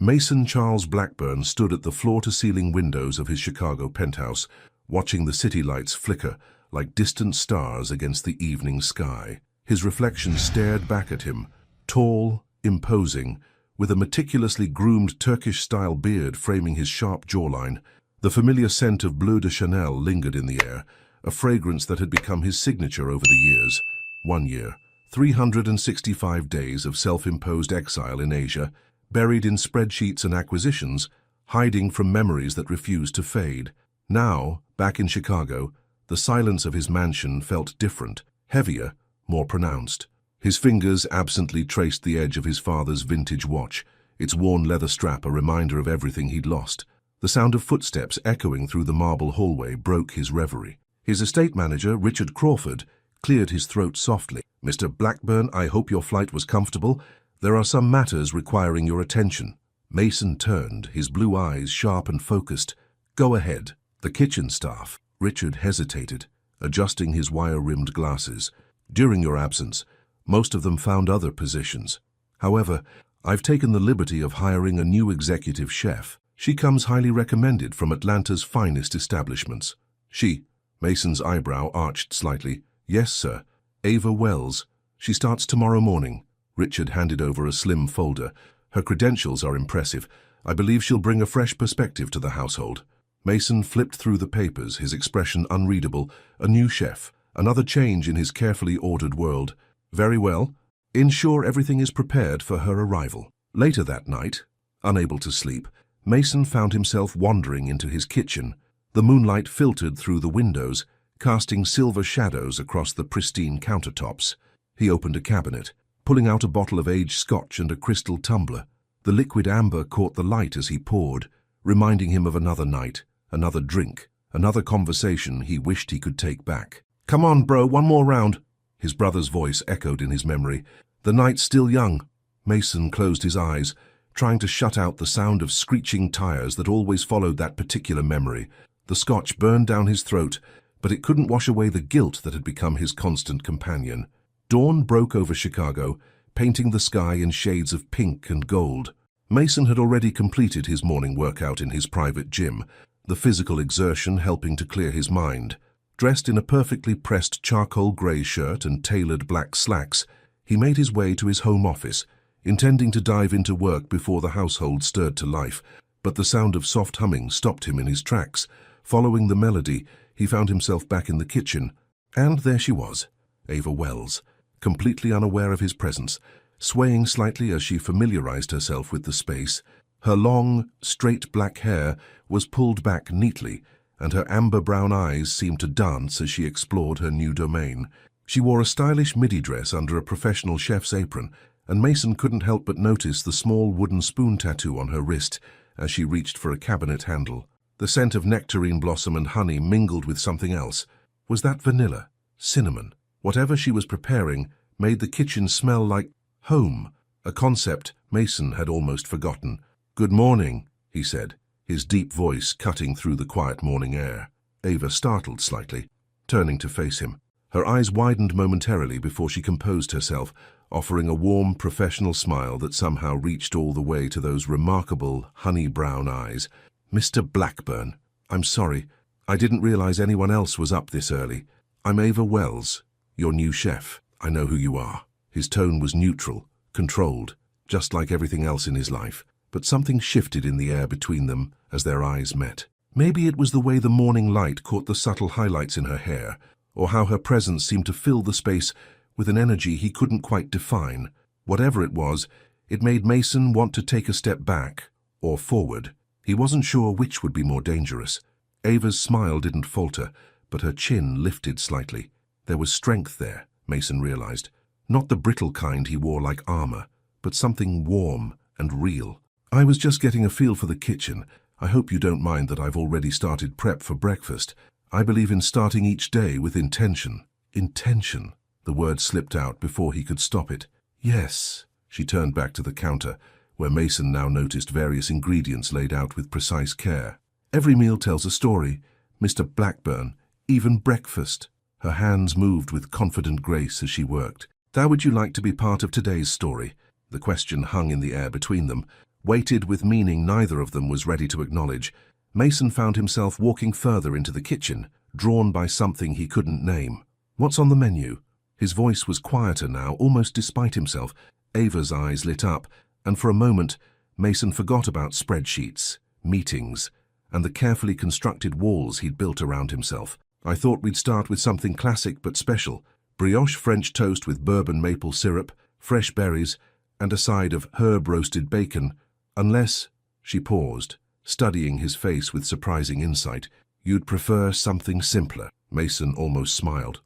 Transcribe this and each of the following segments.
Mason Charles Blackburn stood at the floor-to-ceiling windows of his Chicago penthouse, watching the city lights flicker like distant stars against the evening sky. His reflection stared back at him, tall, imposing, with a meticulously groomed Turkish-style beard framing his sharp jawline. The familiar scent of Bleu de Chanel lingered in the air, a fragrance that had become his signature over the years. 1 year, 365 days of self-imposed exile in Asia, buried in spreadsheets and acquisitions, hiding from memories that refused to fade. Now, back in Chicago, the silence of his mansion felt different, heavier, more pronounced. His fingers absently traced the edge of his father's vintage watch, its worn leather strap a reminder of everything he'd lost. The sound of footsteps echoing through the marble hallway broke his reverie. His estate manager, Richard Crawford, cleared his throat softly. "Mr. Blackburn, I hope your flight was comfortable. There are some matters requiring your attention." Mason turned, his blue eyes sharp and focused. "Go ahead." "The kitchen staff." Richard hesitated, adjusting his wire-rimmed glasses. "During your absence, most of them found other positions. However, I've taken the liberty of hiring a new executive chef. She comes highly recommended from Atlanta's finest establishments." "She?" Mason's eyebrow arched slightly. "Yes, sir. Ava Wells. She starts tomorrow morning." Richard handed over a slim folder. "Her credentials are impressive. I believe she'll bring a fresh perspective to the household." Mason flipped through the papers, his expression unreadable. A new chef, another change in his carefully ordered world. "Very well. Ensure everything is prepared for her arrival." Later that night, unable to sleep, Mason found himself wandering into his kitchen. The moonlight filtered through the windows, casting silver shadows across the pristine countertops. He opened a cabinet, pulling out a bottle of aged scotch and a crystal tumbler. The liquid amber caught the light as he poured, reminding him of another night, another drink, another conversation he wished he could take back. "Come on, bro, one more round." His brother's voice echoed in his memory. "The night's still young." Mason closed his eyes, trying to shut out the sound of screeching tires that always followed that particular memory. The scotch burned down his throat, but it couldn't wash away the guilt that had become his constant companion. Dawn broke over Chicago, painting the sky in shades of pink and gold. Mason had already completed his morning workout in his private gym, the physical exertion helping to clear his mind. Dressed in a perfectly pressed charcoal grey shirt and tailored black slacks, he made his way to his home office, intending to dive into work before the household stirred to life, but the sound of soft humming stopped him in his tracks. Following the melody, he found himself back in the kitchen, and there she was, Ava Wells, completely unaware of his presence, swaying slightly as she familiarized herself with the space. Her long, straight black hair was pulled back neatly, and her amber-brown eyes seemed to dance as she explored her new domain. She wore a stylish midi dress under a professional chef's apron, and Mason couldn't help but notice the small wooden spoon tattoo on her wrist as she reached for a cabinet handle. The scent of nectarine blossom and honey mingled with something else. Was that vanilla? Cinnamon? Whatever she was preparing made the kitchen smell like home, a concept Mason had almost forgotten. "Good morning," he said, his deep voice cutting through the quiet morning air. Ava startled slightly, turning to face him. Her eyes widened momentarily before she composed herself, offering a warm, professional smile that somehow reached all the way to those remarkable, honey-brown eyes. "Mr. Blackburn, I'm sorry. I didn't realize anyone else was up this early. I'm Ava Wells, your new chef. I know who you are." His tone was neutral, controlled, just like everything else in his life, but something shifted in the air between them as their eyes met. Maybe it was the way the morning light caught the subtle highlights in her hair, or how her presence seemed to fill the space with an energy he couldn't quite define. Whatever it was, it made Mason want to take a step back, or forward. He wasn't sure which would be more dangerous. Ava's smile didn't falter, but her chin lifted slightly. There was strength there, Mason realized. Not the brittle kind he wore like armor, but something warm and real. "I was just getting a feel for the kitchen. I hope you don't mind that I've already started prep for breakfast. I believe in starting each day with intention." Intention. The word slipped out before he could stop it. "Yes." She turned back to the counter, where Mason now noticed various ingredients laid out with precise care. "Every meal tells a story, Mr. Blackburn, even breakfast." Her hands moved with confident grace as she worked. "How would you like to be part of today's story?" The question hung in the air between them, weighted with meaning neither of them was ready to acknowledge. Mason found himself walking further into the kitchen, drawn by something he couldn't name. "What's on the menu?" His voice was quieter now, almost despite himself. Ava's eyes lit up, and for a moment, Mason forgot about spreadsheets, meetings, and the carefully constructed walls he'd built around himself. "I thought we'd start with something classic but special. Brioche French toast with bourbon maple syrup, fresh berries, and a side of herb-roasted bacon. Unless," she paused, studying his face with surprising insight, "you'd prefer something simpler." Mason almost smiled.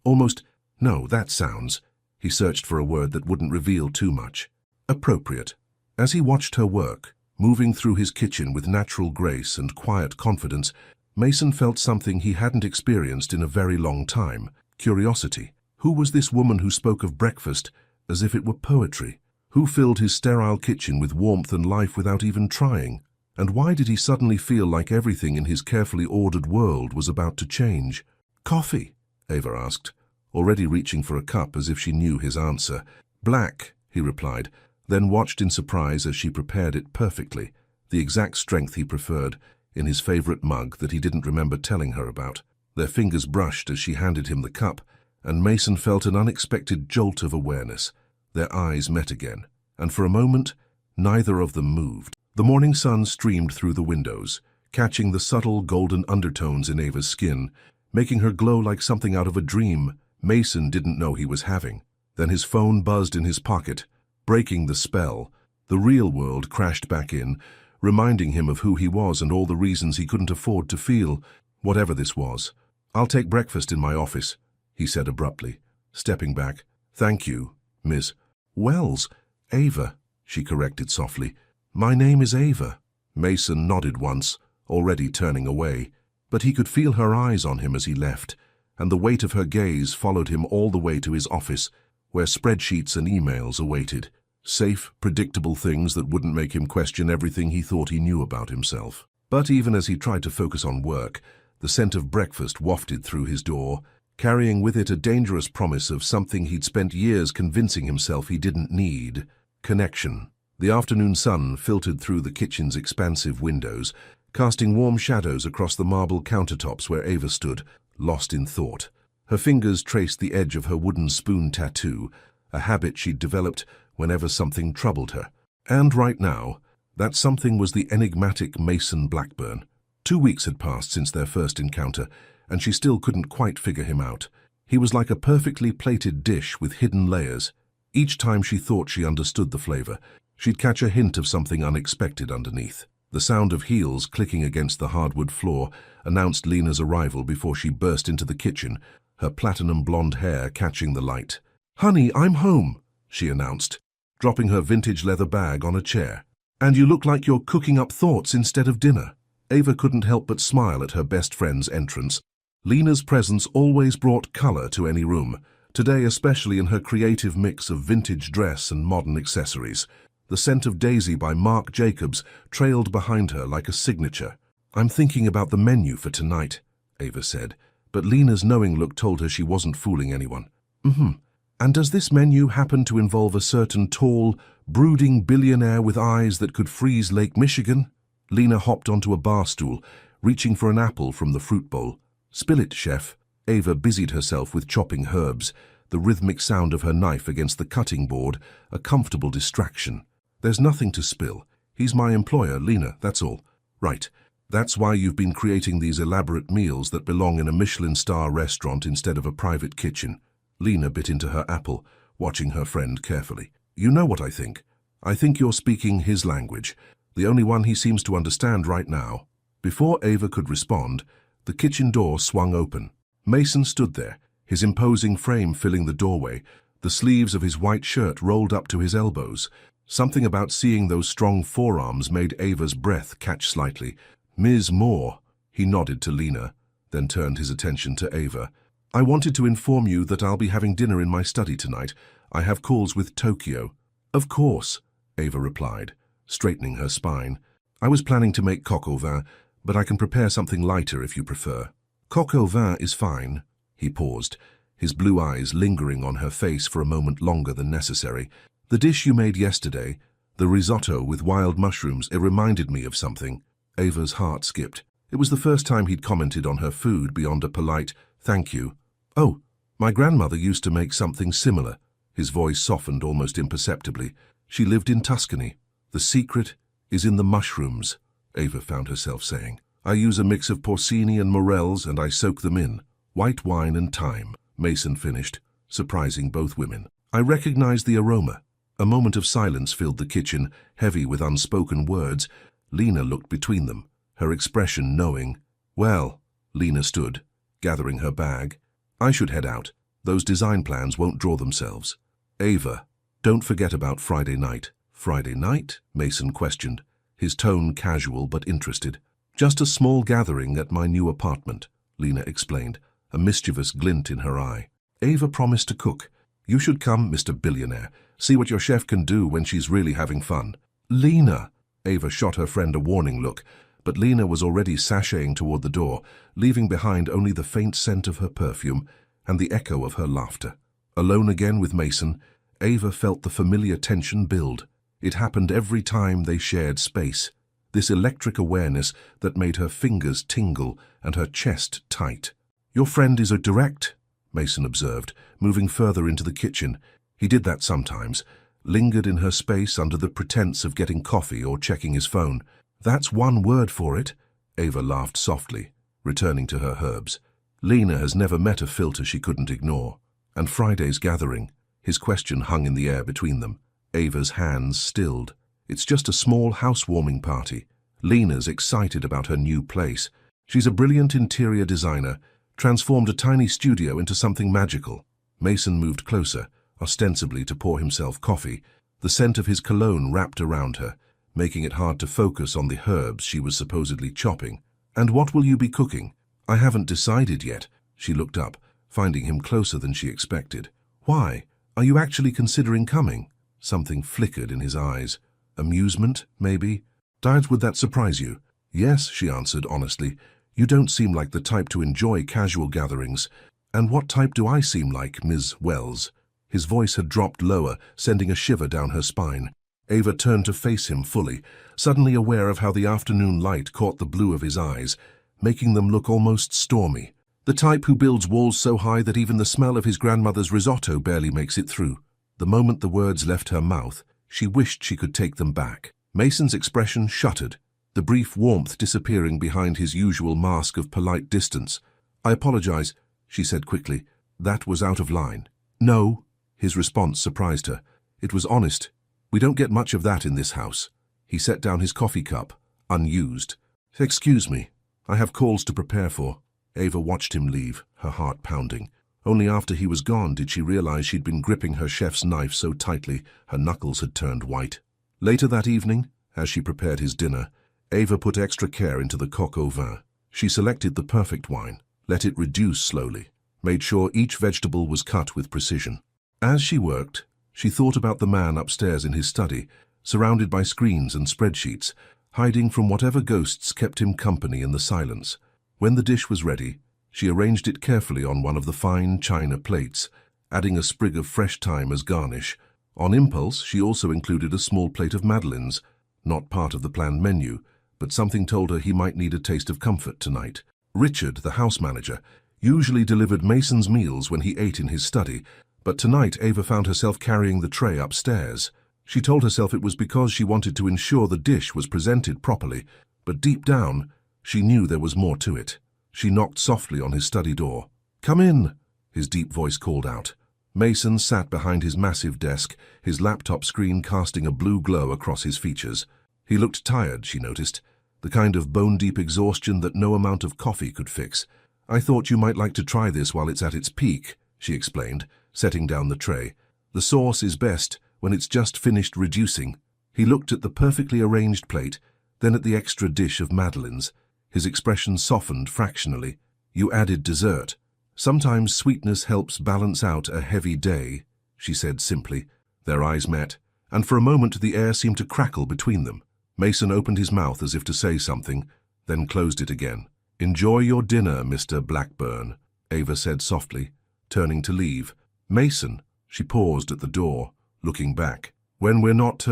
No, that sounds. He searched for a word that wouldn't reveal too much. Appropriate. As he watched her work, moving through his kitchen with natural grace and quiet confidence, Mason felt something he hadn't experienced in a very long time: curiosity. Who was this woman who spoke of breakfast as if it were poetry? Who filled his sterile kitchen with warmth and life without even trying? And why did he suddenly feel like everything in his carefully ordered world was about to change? "Coffee?" Ava asked, already reaching for a cup as if she knew his answer. "Black," he replied, then watched in surprise as she prepared it perfectly, the exact strength he preferred, in his favorite mug that he didn't remember telling her about. Their fingers brushed as she handed him the cup, and Mason felt an unexpected jolt of awareness. Their eyes met again, and for a moment, neither of them moved. The morning sun streamed through the windows, catching the subtle golden undertones in Ava's skin, making her glow like something out of a dream Mason didn't know he was having. Then his phone buzzed in his pocket, breaking the spell. The real world crashed back in, reminding him of who he was and all the reasons he couldn't afford to feel, whatever this was. "I'll take breakfast in my office," he said abruptly, stepping back. "Thank you, Miss Wells." "Ava," she corrected softly. "My name is Ava." Mason nodded once, already turning away, but he could feel her eyes on him as he left, and the weight of her gaze followed him all the way to his office, where spreadsheets and emails awaited. Safe, predictable things that wouldn't make him question everything he thought he knew about himself. But even as he tried to focus on work, the scent of breakfast wafted through his door, carrying with it a dangerous promise of something he'd spent years convincing himself he didn't need: connection. The afternoon sun filtered through the kitchen's expansive windows, casting warm shadows across the marble countertops where Ava stood, lost in thought. Her fingers traced the edge of her wooden spoon tattoo, a habit she'd developed whenever something troubled her. And right now, that something was the enigmatic Mason Blackburn. 2 weeks had passed since their first encounter, and she still couldn't quite figure him out. He was like a perfectly plated dish with hidden layers. Each time she thought she understood the flavor, she'd catch a hint of something unexpected underneath. The sound of heels clicking against the hardwood floor announced Lena's arrival before she burst into the kitchen, her platinum blonde hair catching the light. "Honey, I'm home," she announced, dropping her vintage leather bag on a chair. "And you look like you're cooking up thoughts instead of dinner." Ava couldn't help but smile at her best friend's entrance. Lena's presence always brought color to any room, today especially in her creative mix of vintage dress and modern accessories. The scent of Daisy by Marc Jacobs trailed behind her like a signature. "I'm thinking about the menu for tonight," Ava said, but Lena's knowing look told her she wasn't fooling anyone. "And does this menu happen to involve a certain tall, brooding billionaire with eyes that could freeze Lake Michigan?" Lena hopped onto a bar stool, reaching for an apple from the fruit bowl. "Spill it, chef." Ava busied herself with chopping herbs, the rhythmic sound of her knife against the cutting board a comfortable distraction. "There's nothing to spill. He's my employer, Lena, that's all." "Right. That's why you've been creating these elaborate meals that belong in a Michelin star restaurant instead of a private kitchen." Lena bit into her apple, watching her friend carefully. "You know what I think? I think you're speaking his language, the only one he seems to understand right now." Before Ava could respond, the kitchen door swung open. Mason stood there, his imposing frame filling the doorway, the sleeves of his white shirt rolled up to his elbows. Something about seeing those strong forearms made Ava's breath catch slightly. "Ms. Moore," he nodded to Lena, then turned his attention to Ava. "I wanted to inform you that I'll be having dinner in my study tonight. I have calls with Tokyo." "Of course," Ava replied, straightening her spine. "I was planning to make coq au vin, but I can prepare something lighter if you prefer." "Coq au vin is fine." He paused, his blue eyes lingering on her face for a moment longer than necessary. "The dish you made yesterday, The risotto with wild mushrooms, it reminded me of something. Ava's heart skipped. It was the first time he'd commented on her food beyond a polite, "Thank you." "Oh, my grandmother used to make something similar." His voice softened almost imperceptibly. "She lived in Tuscany. The secret is in the mushrooms," Ava found herself saying. "I use a mix of porcini and morels and I soak them in. White wine and thyme," Mason finished, surprising both women. "I recognized the aroma." A moment of silence filled the kitchen, heavy with unspoken words. Lena looked between them, her expression knowing. "Well," Lena stood, gathering her bag. "I should head out. Those design plans won't draw themselves." "Ava, don't forget about Friday night." "Friday night?" Mason questioned, his tone casual but interested. "Just a small gathering at my new apartment," Lena explained, a mischievous glint in her eye. "Ava promised to cook. You should come, Mr. Billionaire. See what your chef can do when she's really having fun." "Lena!" Ava shot her friend a warning look, but Lena was already sashaying toward the door, leaving behind only the faint scent of her perfume and the echo of her laughter. Alone again with Mason, Ava felt the familiar tension build. It happened every time they shared space. This electric awareness that made her fingers tingle and her chest tight. "Your friend is a direct," Mason observed, moving further into the kitchen. He did that sometimes, lingered in her space under the pretense of getting coffee or checking his phone. "That's one word for it," Ava laughed softly, returning to her herbs. Lena has never met a filter she couldn't ignore. And Friday's gathering, his question hung in the air between them. Ava's hands stilled. "It's just a small housewarming party." Lena's excited about her new place. She's a brilliant interior designer, transformed a tiny studio into something magical. Mason moved closer, ostensibly to pour himself coffee. The scent of his cologne wrapped around her, making it hard to focus on the herbs she was supposedly chopping. "And what will you be cooking?" "I haven't decided yet." She looked up, finding him closer than she expected. "Why? Are you actually considering coming?" Something flickered in his eyes. "Amusement, maybe?" "Dad, would that surprise you?" "Yes," she answered honestly. "You don't seem like the type to enjoy casual gatherings." "And what type do I seem like, Ms. Wells?" His voice had dropped lower, sending a shiver down her spine. Ava turned to face him fully, suddenly aware of how the afternoon light caught the blue of his eyes, making them look almost stormy. "The type who builds walls so high that even the smell of his grandmother's risotto barely makes it through." The moment the words left her mouth, she wished she could take them back. Mason's expression shuttered, the brief warmth disappearing behind his usual mask of polite distance. "I apologize," she said quickly. "That was out of line." "No." His response surprised her. It was honest. "We don't get much of that in this house." He set down his coffee cup, unused. "Excuse me. I have calls to prepare for." Ava watched him leave, her heart pounding. Only after he was gone did she realize she'd been gripping her chef's knife so tightly her knuckles had turned white. Later that evening, as she prepared his dinner, Ava put extra care into the coq au vin. She selected the perfect wine, let it reduce slowly, made sure each vegetable was cut with precision. As she worked, she thought about the man upstairs in his study, surrounded by screens and spreadsheets, hiding from whatever ghosts kept him company in the silence. When the dish was ready, she arranged it carefully on one of the fine china plates, adding a sprig of fresh thyme as garnish. On impulse, she also included a small plate of madeleines, not part of the planned menu, but something told her he might need a taste of comfort tonight. Richard, the house manager, usually delivered Mason's meals when he ate in his study, but tonight Ava found herself carrying the tray upstairs. She told herself it was because she wanted to ensure the dish was presented properly, but deep down, she knew there was more to it. She knocked softly on his study door. "Come in," his deep voice called out. Mason sat behind his massive desk, his laptop screen casting a blue glow across his features. He looked tired, she noticed, the kind of bone-deep exhaustion that no amount of coffee could fix. "I thought you might like to try this while it's at its peak," she explained, setting down the tray. "The sauce is best when it's just finished reducing." He looked at the perfectly arranged plate, then at the extra dish of madeleines. His expression softened fractionally. "You added dessert." "Sometimes sweetness helps balance out a heavy day," she said simply. Their eyes met, and for a moment the air seemed to crackle between them. Mason opened his mouth as if to say something, then closed it again. "Enjoy your dinner, Mr. Blackburn," Ava said softly, turning to leave. "Mason," she paused at the door, looking back. "When we're not,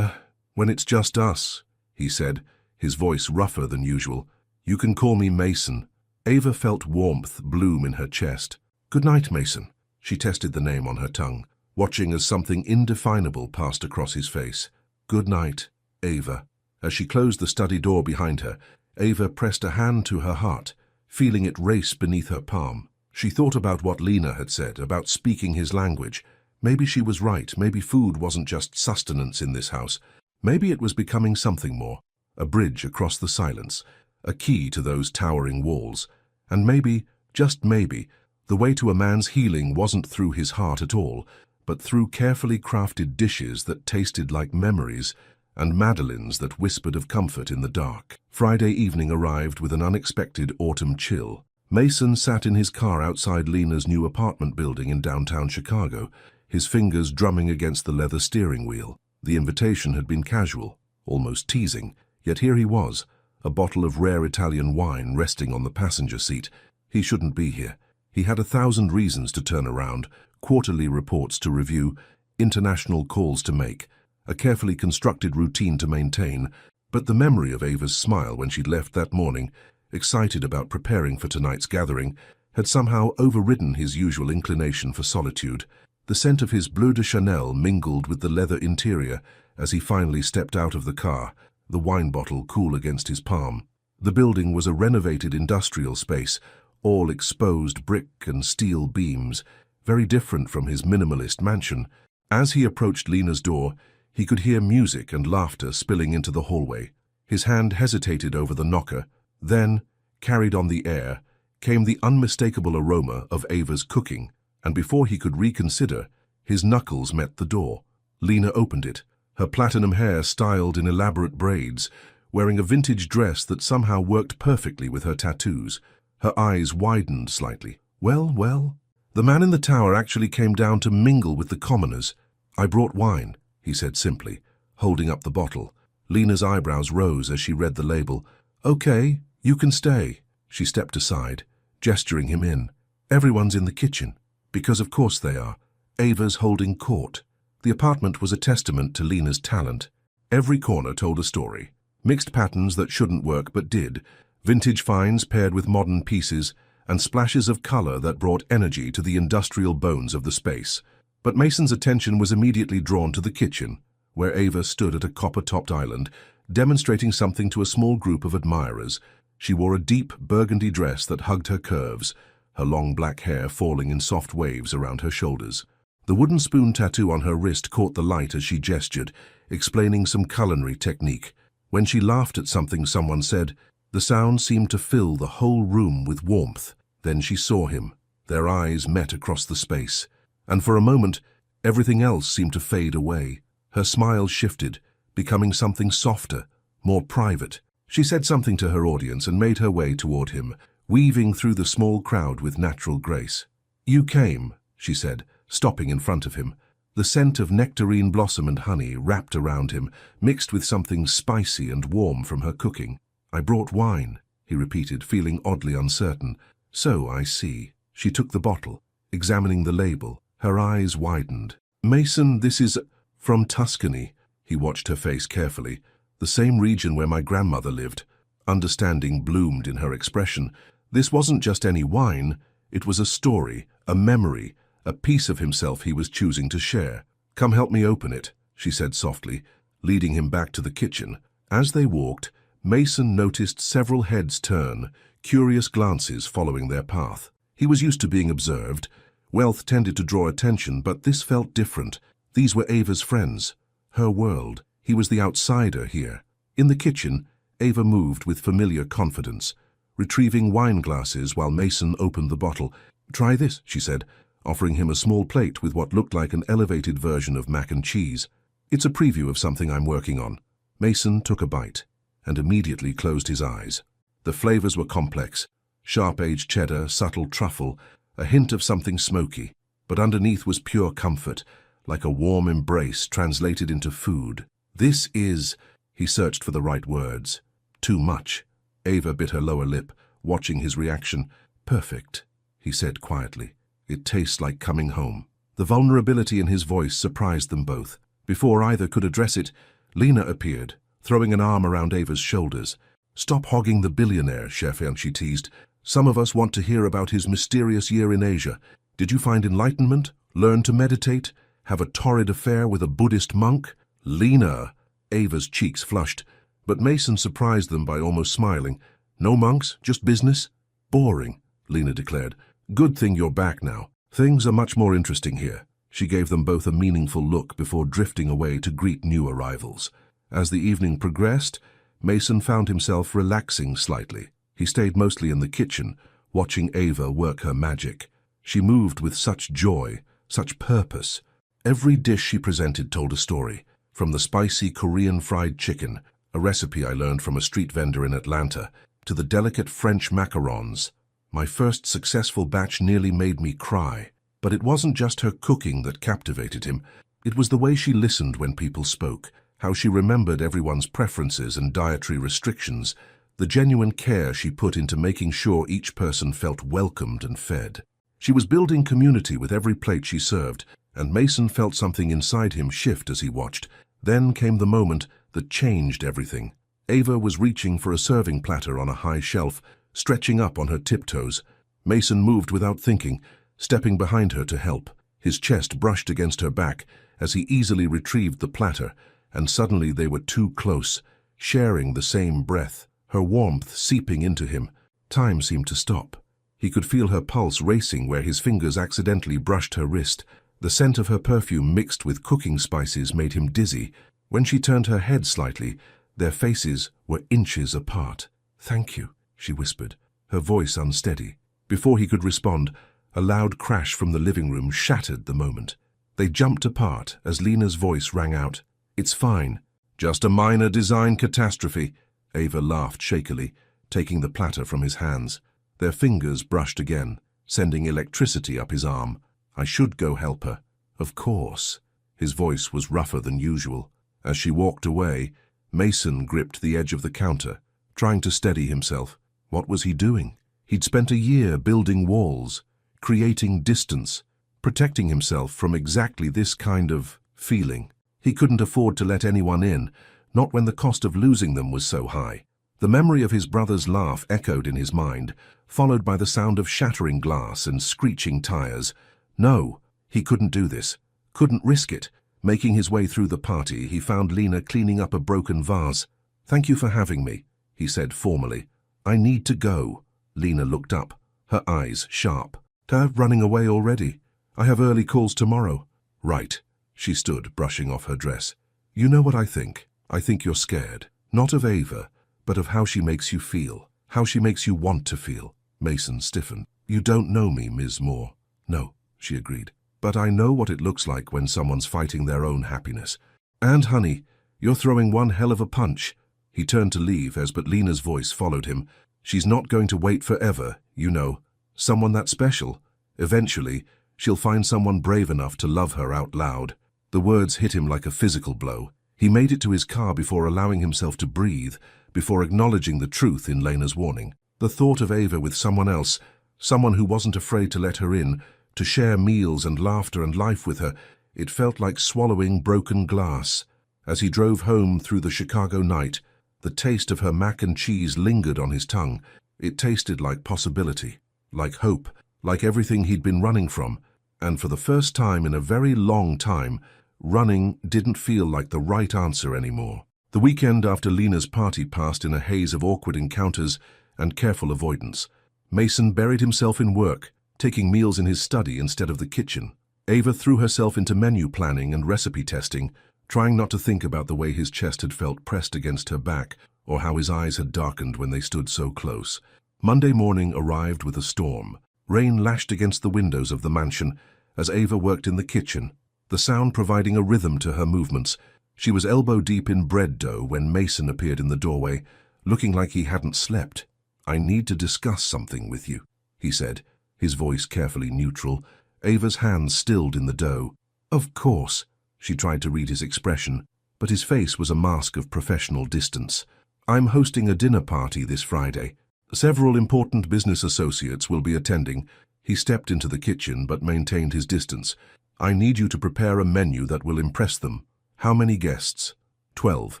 When it's just us, he said, his voice rougher than usual. You can call me Mason. Ava felt warmth bloom in her chest. Good night, Mason. She tested the name on her tongue, watching as something indefinable passed across his face. Good night, Ava. As she closed the study door behind her, Ava pressed a hand to her heart, feeling it race beneath her palm. She thought about what Lena had said, about speaking his language. Maybe she was right. Maybe food wasn't just sustenance in this house. Maybe it was becoming something more. A bridge across the silence, a key to those towering walls. And maybe, just maybe, the way to a man's healing wasn't through his heart at all, but through carefully crafted dishes that tasted like memories and madeleines that whispered of comfort in the dark. Friday evening arrived with an unexpected autumn chill. Mason sat in his car outside Lena's new apartment building in downtown Chicago, his fingers drumming against the leather steering wheel. The invitation had been casual, almost teasing, yet here he was, a bottle of rare Italian wine resting on the passenger seat. He shouldn't be here. He had 1,000 reasons to turn around, quarterly reports to review, international calls to make, a carefully constructed routine to maintain, but the memory of Ava's smile when she'd left that morning, excited about preparing for tonight's gathering, had somehow overridden his usual inclination for solitude. The scent of his Bleu de Chanel mingled with the leather interior as he finally stepped out of the car, the wine bottle cool against his palm. The building was a renovated industrial space, all exposed brick and steel beams, very different from his minimalist mansion. As he approached Lena's door, he could hear music and laughter spilling into the hallway. His hand hesitated over the knocker. Then, carried on the air, came the unmistakable aroma of Ava's cooking, and before he could reconsider, his knuckles met the door. Lena opened it, her platinum hair styled in elaborate braids, wearing a vintage dress that somehow worked perfectly with her tattoos. Her eyes widened slightly. Well, the man in the tower actually came down to mingle with the commoners. I brought wine, he said simply, holding up the bottle. Lena's eyebrows rose as she read the label. Okay, you can stay. She stepped aside, gesturing him in. Everyone's in the kitchen, because of course they are. Ava's holding court. The apartment was a testament to Lena's talent. Every corner told a story. Mixed patterns that shouldn't work but did, vintage finds paired with modern pieces, and splashes of color that brought energy to the industrial bones of the space. But Mason's attention was immediately drawn to the kitchen, where Ava stood at a copper-topped island, demonstrating something to a small group of admirers. She wore a deep burgundy dress that hugged her curves, her long black hair falling in soft waves around her shoulders. The wooden spoon tattoo on her wrist caught the light as she gestured, explaining some culinary technique. When she laughed at something someone said, the sound seemed to fill the whole room with warmth. Then she saw him. Their eyes met across the space. And for a moment, everything else seemed to fade away. Her smile shifted, becoming something softer, more private. She said something to her audience and made her way toward him, weaving through the small crowd with natural grace. You came, she said, stopping in front of him. The scent of nectarine blossom and honey wrapped around him, mixed with something spicy and warm from her cooking. I brought wine, he repeated, feeling oddly uncertain. So I see. She took the bottle, examining the label. Her eyes widened. Mason, this is from Tuscany. He watched her face carefully. The same region where my grandmother lived. Understanding bloomed in her expression. This wasn't just any wine. It was a story, a memory, a piece of himself he was choosing to share. Come help me open it, she said softly, leading him back to the kitchen. As they walked, Mason noticed several heads turn, curious glances following their path. He was used to being observed. Wealth tended to draw attention, but this felt different. These were Ava's friends, her world. He was the outsider here. In the kitchen, Ava moved with familiar confidence, retrieving wine glasses while Mason opened the bottle. Try this, she said, offering him a small plate with what looked like an elevated version of mac and cheese. It's a preview of something I'm working on. Mason took a bite and immediately closed his eyes. The flavors were complex. Sharp-aged cheddar, subtle truffle, a hint of something smoky. But underneath was pure comfort, like a warm embrace translated into food. This is, he searched for the right words. Too much. Ava bit her lower lip, watching his reaction. Perfect, he said quietly. It tastes like coming home. The vulnerability in his voice surprised them both. Before either could address it, Lena appeared, throwing an arm around Ava's shoulders. "Stop hogging the billionaire, chef," she teased. "Some of us want to hear about his mysterious year in Asia. Did you find enlightenment? Learn to meditate? Have a torrid affair with a Buddhist monk?" "Lena!" Ava's cheeks flushed, but Mason surprised them by almost smiling. "No monks, just business?" "Boring," Lena declared. "Good thing you're back now. Things are much more interesting here." She gave them both a meaningful look before drifting away to greet new arrivals. As the evening progressed, Mason found himself relaxing slightly. He stayed mostly in the kitchen, watching Ava work her magic. She moved with such joy, such purpose. Every dish she presented told a story, from the spicy Korean fried chicken, a recipe I learned from a street vendor in Atlanta, to the delicate French macarons. My first successful batch nearly made me cry. But it wasn't just her cooking that captivated him. It was the way she listened when people spoke, how she remembered everyone's preferences and dietary restrictions, the genuine care she put into making sure each person felt welcomed and fed. She was building community with every plate she served, and Mason felt something inside him shift as he watched. Then came the moment that changed everything. Ava was reaching for a serving platter on a high shelf, stretching up on her tiptoes. Mason moved without thinking, stepping behind her to help. His chest brushed against her back as he easily retrieved the platter, and suddenly they were too close, sharing the same breath, her warmth seeping into him. Time seemed to stop. He could feel her pulse racing where his fingers accidentally brushed her wrist. The scent of her perfume mixed with cooking spices made him dizzy. When she turned her head slightly, their faces were inches apart. "Thank you," she whispered, her voice unsteady. Before he could respond, a loud crash from the living room shattered the moment. They jumped apart as Lena's voice rang out. "It's fine. Just a minor design catastrophe." Ava laughed shakily, taking the platter from his hands. Their fingers brushed again, sending electricity up his arm. "I should go help her." "Of course." His voice was rougher than usual. As she walked away, Mason gripped the edge of the counter, trying to steady himself. What was he doing? He'd spent a year building walls, creating distance, protecting himself from exactly this kind of feeling. He couldn't afford to let anyone in, not when the cost of losing them was so high. The memory of his brother's laugh echoed in his mind, followed by the sound of shattering glass and screeching tires. No, he couldn't do this, couldn't risk it. Making his way through the party, he found Lena cleaning up a broken vase. "Thank you for having me," he said formally. "I need to go." Lena looked up, her eyes sharp. "They're running away already. I have early calls tomorrow." "Right." She stood, brushing off her dress. "You know what I think? I think you're scared. Not of Ava, but of how she makes you feel. How she makes you want to feel." Mason stiffened. "You don't know me, Ms. Moore." "No," she agreed. "But I know what it looks like when someone's fighting their own happiness. And, honey, you're throwing one hell of a punch." He turned to leave but Lena's voice followed him. "She's not going to wait forever, you know. Someone that special. Eventually, she'll find someone brave enough to love her out loud." The words hit him like a physical blow. He made it to his car before allowing himself to breathe, before acknowledging the truth in Lena's warning. The thought of Ava with someone else, someone who wasn't afraid to let her in, to share meals and laughter and life with her, it felt like swallowing broken glass. As he drove home through the Chicago night, the taste of her mac and cheese lingered on his tongue. It tasted like possibility, like hope, like everything he'd been running from. And for the first time in a very long time, running didn't feel like the right answer anymore. The weekend after Lena's party passed in a haze of awkward encounters and careful avoidance. Mason buried himself in work, taking meals in his study instead of the kitchen. Ava threw herself into menu planning and recipe testing, trying not to think about the way his chest had felt pressed against her back or how his eyes had darkened when they stood so close. Monday morning arrived with a storm. Rain lashed against the windows of the mansion as Ava worked in the kitchen, the sound providing a rhythm to her movements. She was elbow-deep in bread dough when Mason appeared in the doorway, looking like he hadn't slept. "I need to discuss something with you," he said, his voice carefully neutral. Ava's hands stilled in the dough. "Of course." She tried to read his expression, but his face was a mask of professional distance. "I'm hosting a dinner party this Friday. Several important business associates will be attending." He stepped into the kitchen but maintained his distance. "I need you to prepare a menu that will impress them." "How many guests?" 12,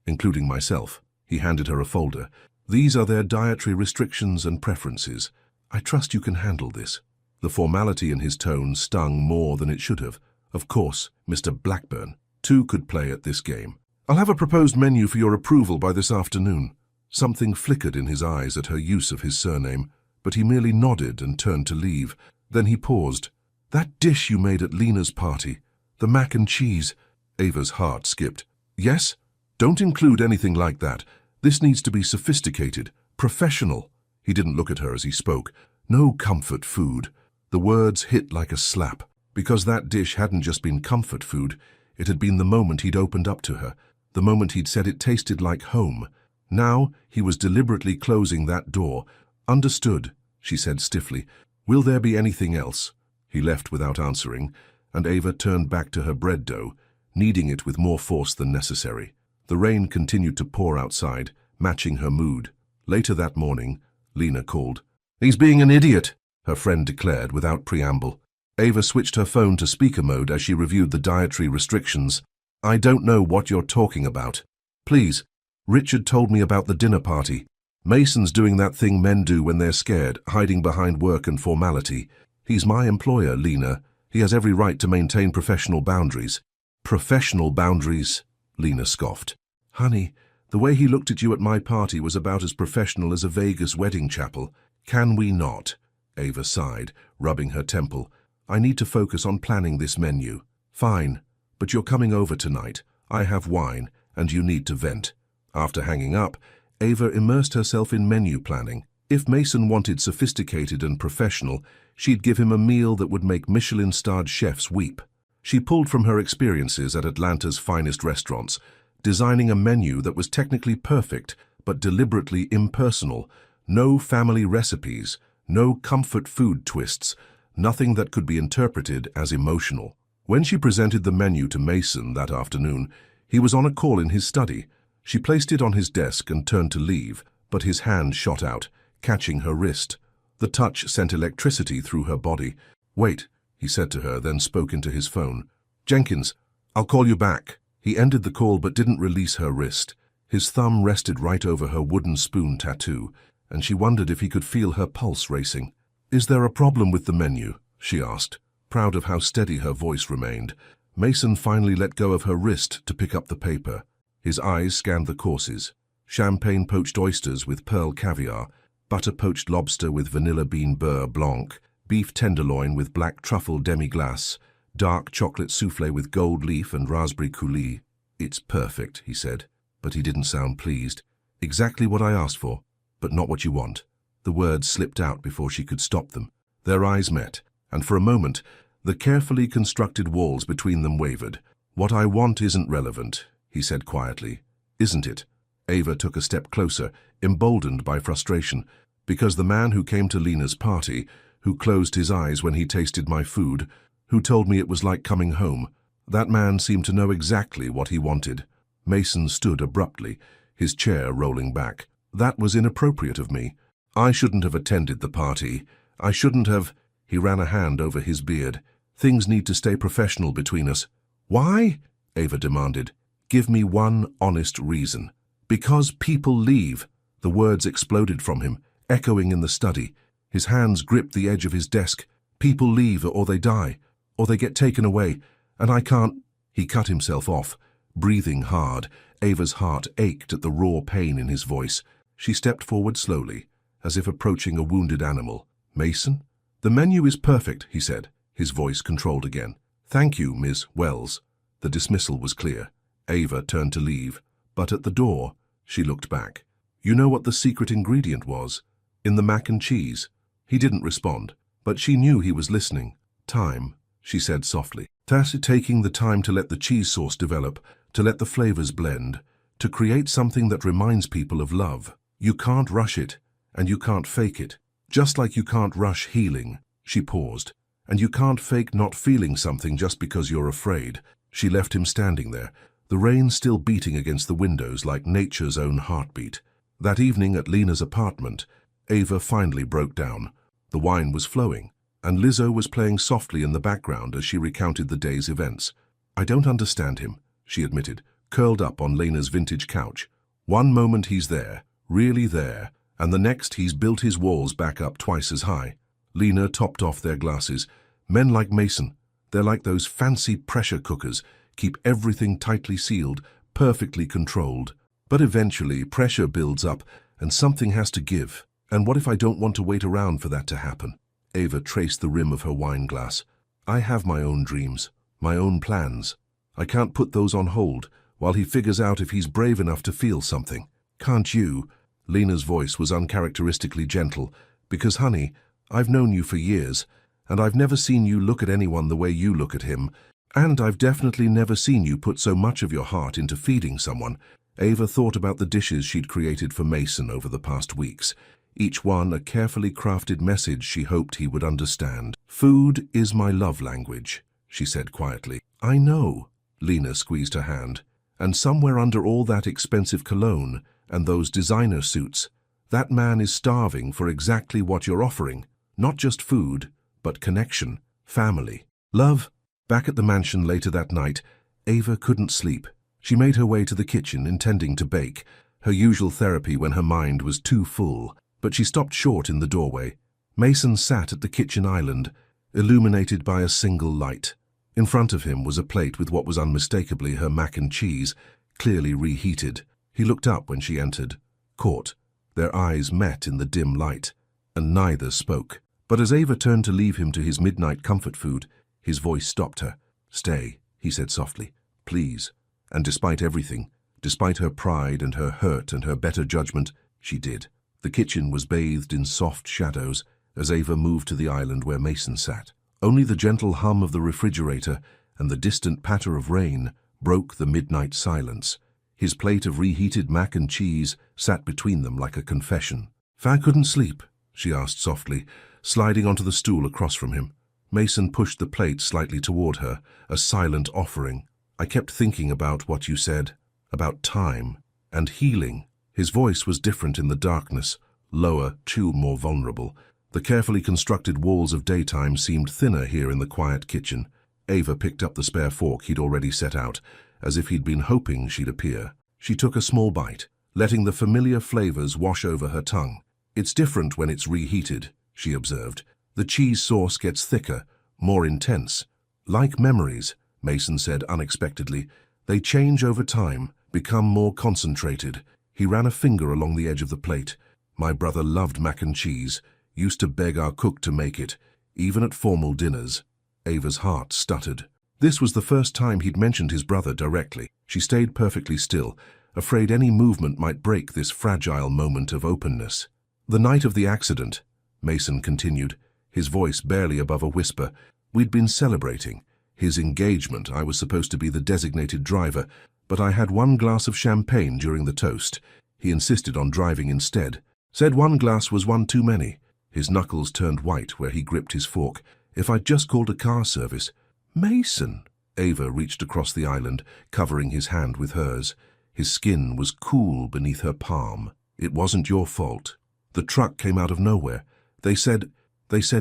including myself. He handed her a folder. These are their dietary restrictions and preferences. I trust you can handle this. The formality in his tone stung more than it should have. Of course, Mr. Blackburn. Two could play at this game. I'll have a proposed menu for your approval by this afternoon. Something flickered in his eyes at her use of his surname, but he merely nodded and turned to leave. Then he paused. That dish you made at Lena's party, the mac and cheese. Ava's heart skipped. Yes? Don't include anything like that. This needs to be sophisticated, professional. He didn't look at her as he spoke. No comfort food. The words hit like a slap, because that dish hadn't just been comfort food. It had been the moment he'd opened up to her, the moment he'd said it tasted like home. Now he was deliberately closing that door. Understood, she said stiffly. Will there be anything else? He left without answering, and Ava turned back to her bread dough, kneading it with more force than necessary. The rain continued to pour outside, matching her mood. Later that morning, Lena called. He's being an idiot, her friend declared without preamble. Ava switched her phone to speaker mode as she reviewed the dietary restrictions. I don't know what you're talking about. Please, Richard told me about the dinner party. Mason's doing that thing men do when they're scared, hiding behind work and formality. He's my employer, Lena. He has every right to maintain professional boundaries. Professional boundaries? Lena scoffed. Honey, the way he looked at you at my party was about as professional as a Vegas wedding chapel. Can we not? Ava sighed, rubbing her temple. I need to focus on planning this menu. Fine, but you're coming over tonight. I have wine, and you need to vent. After hanging up, Ava immersed herself in menu planning. If Mason wanted sophisticated and professional, she'd give him a meal that would make Michelin-starred chefs weep. She pulled from her experiences at Atlanta's finest restaurants, designing a menu that was technically perfect, but deliberately impersonal. No family recipes, no comfort food twists, nothing that could be interpreted as emotional. When she presented the menu to Mason that afternoon, he was on a call in his study. She placed it on his desk and turned to leave, but his hand shot out, catching her wrist. The touch sent electricity through her body. Wait, he said to her, then spoke into his phone. Jenkins, I'll call you back. He ended the call but didn't release her wrist. His thumb rested right over her wooden spoon tattoo, and she wondered if he could feel her pulse racing. Is there a problem with the menu? She asked, proud of how steady her voice remained. Mason finally let go of her wrist to pick up the paper. His eyes scanned the courses. Champagne poached oysters with pearl caviar, butter poached lobster with vanilla bean beurre blanc, beef tenderloin with black truffle demi-glace, dark chocolate soufflé with gold leaf and raspberry coulis. It's perfect, he said, but he didn't sound pleased. Exactly what I asked for, but not what you want. The words slipped out before she could stop them. Their eyes met, and for a moment, the carefully constructed walls between them wavered. What I want isn't relevant, he said quietly. Isn't it? Ava took a step closer, emboldened by frustration, because the man who came to Lena's party, who closed his eyes when he tasted my food, who told me it was like coming home, that man seemed to know exactly what he wanted. Mason stood abruptly, his chair rolling back. That was inappropriate of me. I shouldn't have attended the party. I shouldn't have... He ran a hand over his beard. Things need to stay professional between us. Why? Ava demanded. Give me one honest reason. Because people leave. The words exploded from him, echoing in the study. His hands gripped the edge of his desk. People leave or they die, or they get taken away, and I can't... He cut himself off, breathing hard. Ava's heart ached at the raw pain in his voice. She stepped forward slowly, as if approaching a wounded animal. Mason? The menu is perfect, he said, his voice controlled again. Thank you, Ms. Wells. The dismissal was clear. Ava turned to leave, but at the door, she looked back. You know what the secret ingredient was? In the mac and cheese. He didn't respond, but she knew he was listening. Time, she said softly. Taking the time to let the cheese sauce develop, to let the flavors blend, to create something that reminds people of love. You can't rush it, and you can't fake it. Just like you can't rush healing. She paused. And you can't fake not feeling something just because you're afraid. She left him standing there, the rain still beating against the windows like nature's own heartbeat. That evening at Lena's apartment, Ava finally broke down. The wine was flowing, and Lizzo was playing softly in the background as she recounted the day's events. I don't understand him, she admitted. curled up on Lena's vintage couch. One moment he's there, really there, and the next he's built his walls back up twice as high. Lena topped off their glasses. Men like Mason, they're like those fancy pressure cookers, keep everything tightly sealed, perfectly controlled. But eventually pressure builds up and something has to give. And what if I don't want to wait around for that to happen? Ava traced the rim of her wine glass. I have my own dreams, my own plans. I can't put those on hold while he figures out if he's brave enough to feel something. Can't you? Lena's voice was uncharacteristically gentle. Because, honey, I've known you for years, and I've never seen you look at anyone the way you look at him, and I've definitely never seen you put so much of your heart into feeding someone. Ava thought about the dishes she'd created for Mason over the past weeks, each one a carefully crafted message she hoped he would understand. Food is my love language, she said quietly. I know. Lena squeezed her hand. And somewhere under all that expensive cologne and those designer suits, that man is starving for exactly what you're offering. Not just food, but connection, family, love. Back at the mansion later that night, Ava couldn't sleep. She made her way to the kitchen intending to bake, her usual therapy when her mind was too full. But she stopped short in the doorway. Mason sat at the kitchen island, illuminated by a single light. In front of him was a plate with what was unmistakably her mac and cheese, clearly reheated. He looked up when she entered, caught. Their eyes met in the dim light, and neither spoke. But as Ava turned to leave him to his midnight comfort food, his voice stopped her. Stay, he said softly, please. And despite everything, despite her pride and her hurt and her better judgment, she did. The kitchen was bathed in soft shadows as Ava moved to the island where Mason sat. Only the gentle hum of the refrigerator and the distant patter of rain broke the midnight silence. His plate of reheated mac and cheese sat between them like a confession. "Fa couldn't sleep?" she asked softly, sliding onto the stool across from him. Mason pushed the plate slightly toward her, a silent offering. "I kept thinking about what you said, about time and healing." His voice was different in the darkness, lower, too more vulnerable. The carefully constructed walls of daytime seemed thinner here in the quiet kitchen. Ava picked up the spare fork he'd already set out, as if he'd been hoping she'd appear. She took a small bite, letting the familiar flavors wash over her tongue. "It's different when it's reheated," she observed. "The cheese sauce gets thicker, more intense. Like memories," Mason said unexpectedly. "They change over time, become more concentrated." He ran a finger along the edge of the plate. "My brother loved mac and cheese, used to beg our cook to make it, even at formal dinners." Ava's heart stuttered. This was the first time he'd mentioned his brother directly. She stayed perfectly still, afraid any movement might break this fragile moment of openness. "The night of the accident," Mason continued, his voice barely above a whisper, "we'd been celebrating. His engagement. I was supposed to be the designated driver, but I had one glass of champagne during the toast. He insisted on driving instead. Said one glass was one too many." His knuckles turned white where he gripped his fork. "If I'd just called a car service." "Mason!" Ava reached across the island, covering his hand with hers. His skin was cool beneath her palm. "It wasn't your fault. The truck came out of nowhere. They said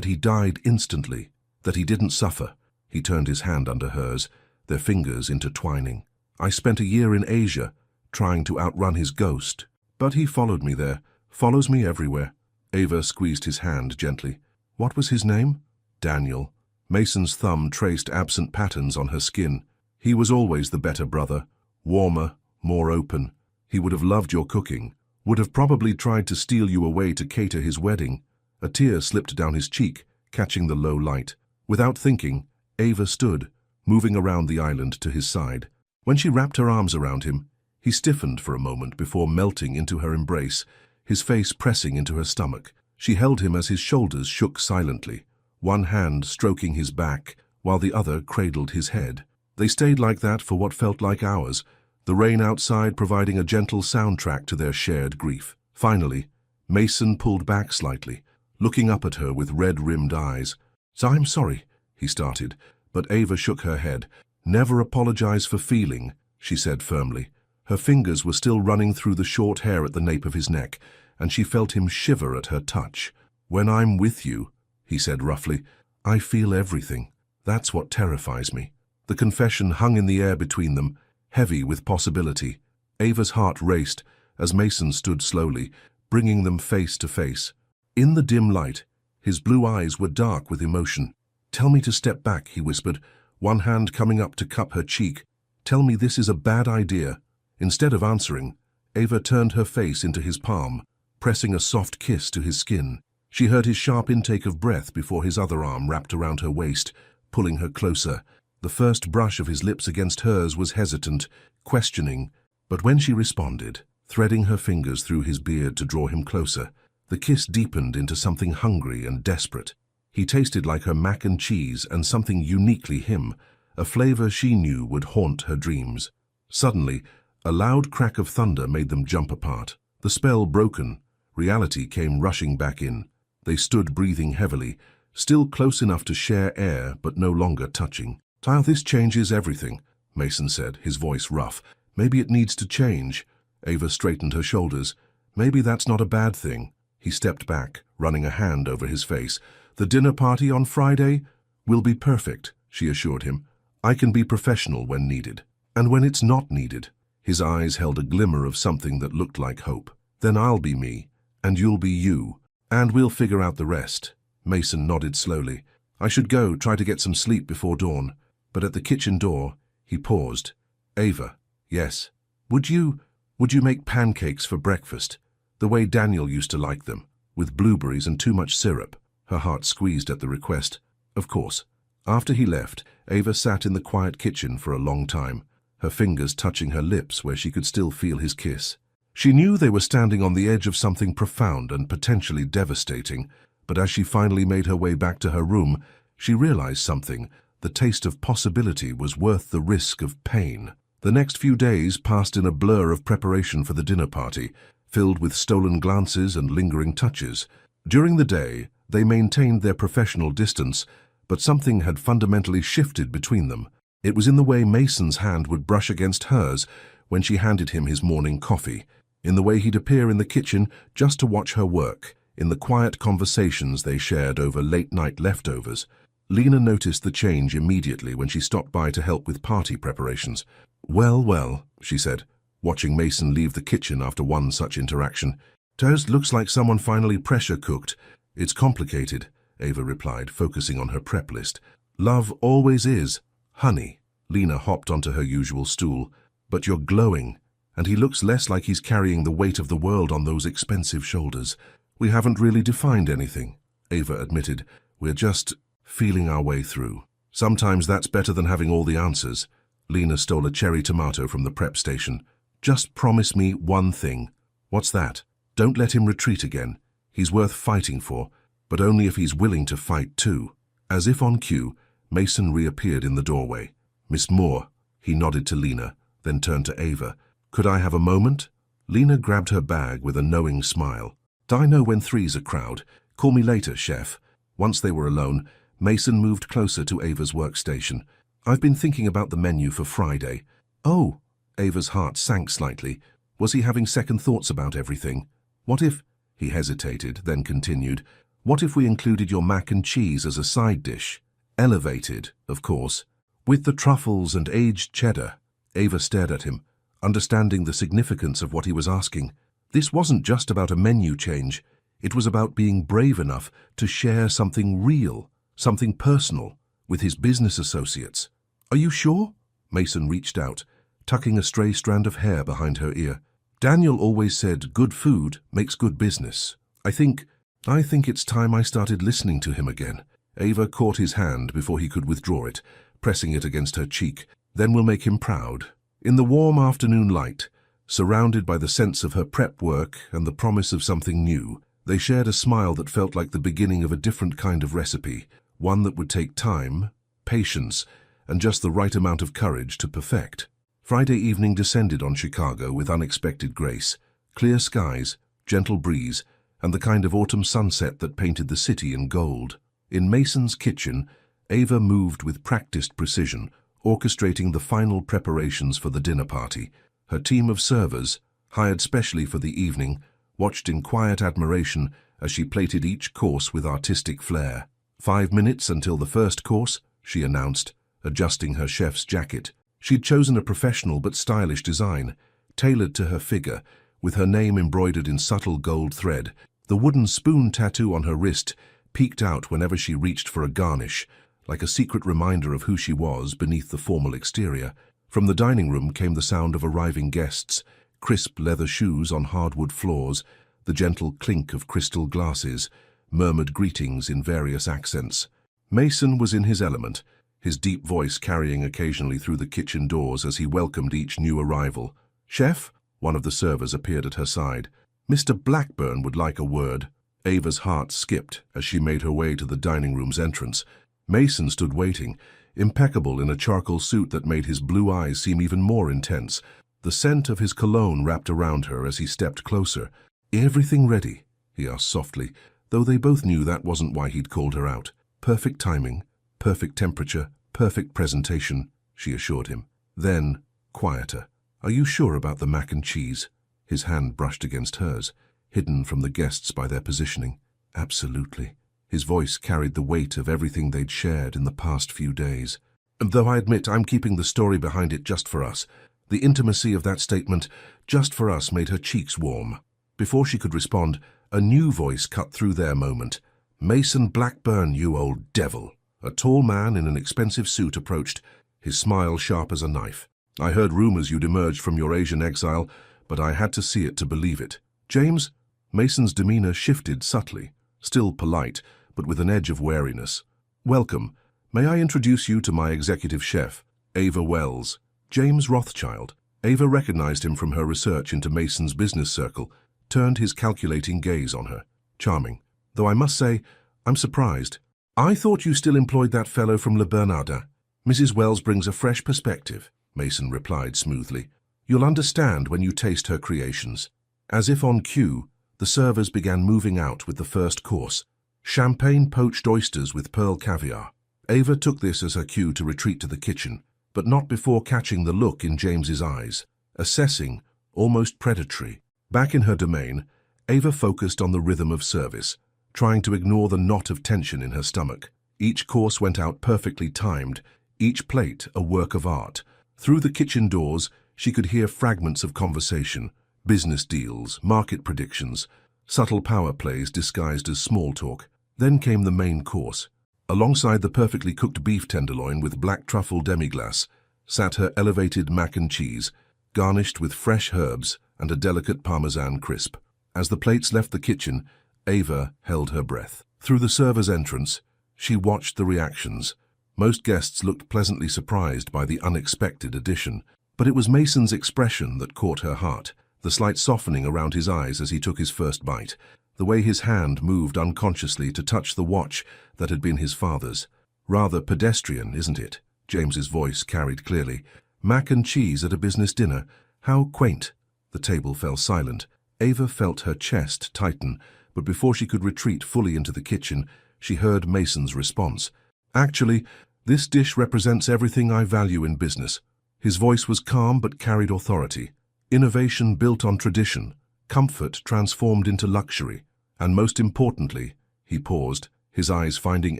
he died instantly, that he didn't suffer." He turned his hand under hers, their fingers intertwining. "I spent a year in Asia, trying to outrun his ghost. But he followed me there, follows me everywhere." Ava squeezed his hand gently. "What was his name?" "Daniel." Mason's thumb traced absent patterns on her skin. "He was always the better brother, warmer, more open. He would have loved your cooking, would have probably tried to steal you away to cater his wedding." A tear slipped down his cheek, catching the low light. Without thinking, Ava stood, moving around the island to his side. When she wrapped her arms around him, he stiffened for a moment before melting into her embrace, his face pressing into her stomach. She held him as his shoulders shook silently, one hand stroking his back while the other cradled his head. They stayed like that for what felt like hours, the rain outside providing a gentle soundtrack to their shared grief. Finally, Mason pulled back slightly, looking up at her with red-rimmed eyes. "So I'm sorry," he started, but Ava shook her head. "Never apologize for feeling," she said firmly. Her fingers were still running through the short hair at the nape of his neck, and she felt him shiver at her touch. "When I'm with you," he said roughly, "I feel everything. That's what terrifies me." The confession hung in the air between them, heavy with possibility. Ava's heart raced as Mason stood slowly, bringing them face to face. In the dim light, his blue eyes were dark with emotion. "Tell me to step back," he whispered, one hand coming up to cup her cheek. "Tell me this is a bad idea." Instead of answering, Ava turned her face into his palm, pressing a soft kiss to his skin. She heard his sharp intake of breath before his other arm wrapped around her waist, pulling her closer. The first brush of his lips against hers was hesitant, questioning, but when she responded, threading her fingers through his beard to draw him closer, the kiss deepened into something hungry and desperate. He tasted like her mac and cheese and something uniquely him, a flavor she knew would haunt her dreams. Suddenly, a loud crack of thunder made them jump apart. The spell broken, reality came rushing back in. They stood breathing heavily, still close enough to share air but no longer touching. "This changes everything," Mason said, his voice rough. "Maybe it needs to change." Ava straightened her shoulders. "Maybe that's not a bad thing." He stepped back, running a hand over his face. "The dinner party on Friday will be perfect," she assured him. "I can be professional when needed. And when it's not needed." His eyes held a glimmer of something that looked like hope. "Then I'll be me, and you'll be you, and we'll figure out the rest." Mason nodded slowly. "I should go try to get some sleep before dawn." But at the kitchen door, he paused. "Ava, yes. Would you make pancakes for breakfast, the way Daniel used to like them, with blueberries and too much syrup?" Her heart squeezed at the request. "Of course." After he left, Ava sat in the quiet kitchen for a long time, her fingers touching her lips where she could still feel his kiss. She knew they were standing on the edge of something profound and potentially devastating, but as she finally made her way back to her room, she realized something. The taste of possibility was worth the risk of pain. The next few days passed in a blur of preparation for the dinner party, filled with stolen glances and lingering touches. During the day, they maintained their professional distance, but something had fundamentally shifted between them. It was in the way Mason's hand would brush against hers when she handed him his morning coffee, in the way he'd appear in the kitchen just to watch her work, in the quiet conversations they shared over late-night leftovers. Lena noticed the change immediately when she stopped by to help with party preparations. Well, she said, watching Mason leave the kitchen after one such interaction. "Toast looks like someone finally pressure-cooked. It's complicated," Ava replied, focusing on her prep list. "Love always is. Honey." Lena hopped onto her usual stool. "But you're glowing, and he looks less like he's carrying the weight of the world on those expensive shoulders." "We haven't really defined anything," Ava admitted. "We're just feeling our way through. Sometimes that's better than having all the answers." Lena stole a cherry tomato from the prep station. "Just promise me one thing." "What's that?" "Don't let him retreat again. He's worth fighting for, but only if he's willing to fight too." As if on cue, Mason reappeared in the doorway. "Miss Moore," he nodded to Lena, then turned to Ava. "Could I have a moment?" Lena grabbed her bag with a knowing smile. "I know when three's a crowd. Call me later, chef." Once they were alone, Mason moved closer to Ava's workstation. "I've been thinking about the menu for Friday." "Oh," Ava's heart sank slightly. Was he having second thoughts about everything? "What if—" He hesitated, then continued. "What if we included your mac and cheese as a side dish? Elevated, of course, with the truffles and aged cheddar." Ava stared at him, understanding the significance of what he was asking. This wasn't just about a menu change. It was about being brave enough to share something real, something personal, with his business associates. "Are you sure?" Mason reached out, tucking a stray strand of hair behind her ear. "Daniel always said good food makes good business. I think it's time I started listening to him again." Ava caught his hand before he could withdraw it, pressing it against her cheek. "Then we'll make him proud." In the warm afternoon light, surrounded by the sense of her prep work and the promise of something new, they shared a smile that felt like the beginning of a different kind of recipe, one that would take time, patience, and just the right amount of courage to perfect. Friday evening descended on Chicago with unexpected grace. Clear skies, gentle breeze, and the kind of autumn sunset that painted the city in gold. In Mason's kitchen, Ava moved with practiced precision, orchestrating the final preparations for the dinner party. Her team of servers, hired specially for the evening, watched in quiet admiration as she plated each course with artistic flair. 5 minutes until the first course, she announced, adjusting her chef's jacket. She'd chosen a professional but stylish design, tailored to her figure, with her name embroidered in subtle gold thread. The wooden spoon tattoo on her wrist peeked out whenever she reached for a garnish, like a secret reminder of who she was beneath the formal exterior. From the dining room came the sound of arriving guests, crisp leather shoes on hardwood floors, the gentle clink of crystal glasses, murmured greetings in various accents. Mason was in his element, his deep voice carrying occasionally through the kitchen doors as he welcomed each new arrival. "Chef?" One of the servers appeared at her side. "Mr. Blackburn would like a word." Ava's heart skipped as she made her way to the dining room's entrance. Mason stood waiting, impeccable in a charcoal suit that made his blue eyes seem even more intense. The scent of his cologne wrapped around her as he stepped closer. "Everything ready?" he asked softly, though they both knew that wasn't why he'd called her out. "Perfect timing, perfect temperature, perfect presentation," she assured him. Then, quieter. "Are you sure about the mac and cheese?" His hand brushed against hers, hidden from the guests by their positioning. "Absolutely." His voice carried the weight of everything they'd shared in the past few days. "Though I admit I'm keeping the story behind it just for us." The intimacy of that statement, "just for us," made her cheeks warm. Before she could respond, a new voice cut through their moment. "Mason Blackburn, you old devil." A tall man in an expensive suit approached, his smile sharp as a knife. "I heard rumors you'd emerged from your Asian exile, but I had to see it to believe it." "James?" Mason's demeanor shifted subtly, still polite, but with an edge of wariness. "Welcome. May I introduce you to my executive chef, Ava Wells." James Rothschild. Ava recognized him from her research into Mason's business circle, turned his calculating gaze on her. "Charming. Though I must say, I'm surprised. I thought you still employed that fellow from Le Bernardin." "Mrs. Wells brings a fresh perspective," Mason replied smoothly. "You'll understand when you taste her creations." As if on cue, the servers began moving out with the first course. Champagne poached oysters with pearl caviar. Ava took this as her cue to retreat to the kitchen, but not before catching the look in James's eyes. Assessing, almost predatory. Back in her domain, Ava focused on the rhythm of service, trying to ignore the knot of tension in her stomach. Each course went out perfectly timed, each plate a work of art. Through the kitchen doors, she could hear fragments of conversation, business deals, market predictions, subtle power plays disguised as small talk. Then came the main course. Alongside the perfectly cooked beef tenderloin with black truffle demi-glace sat her elevated mac and cheese, garnished with fresh herbs and a delicate parmesan crisp. As the plates left the kitchen, Ava held her breath. Through the server's entrance, she watched the reactions. Most guests looked pleasantly surprised by the unexpected addition, but it was Mason's expression that caught her heart, the slight softening around his eyes as he took his first bite, the way his hand moved unconsciously to touch the watch that had been his father's. "Rather pedestrian, isn't it?" James's voice carried clearly. "Mac and cheese at a business dinner? How quaint." The table fell silent. Ava felt her chest tighten, but before she could retreat fully into the kitchen, she heard Mason's response. "Actually, this dish represents everything I value in business." His voice was calm but carried authority. Innovation built on tradition, comfort transformed into luxury, and most importantly, he paused, his eyes finding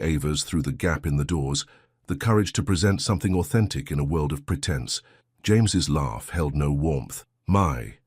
Ava's through the gap in the doors, the courage to present something authentic in a world of pretense. James's laugh held no warmth. My,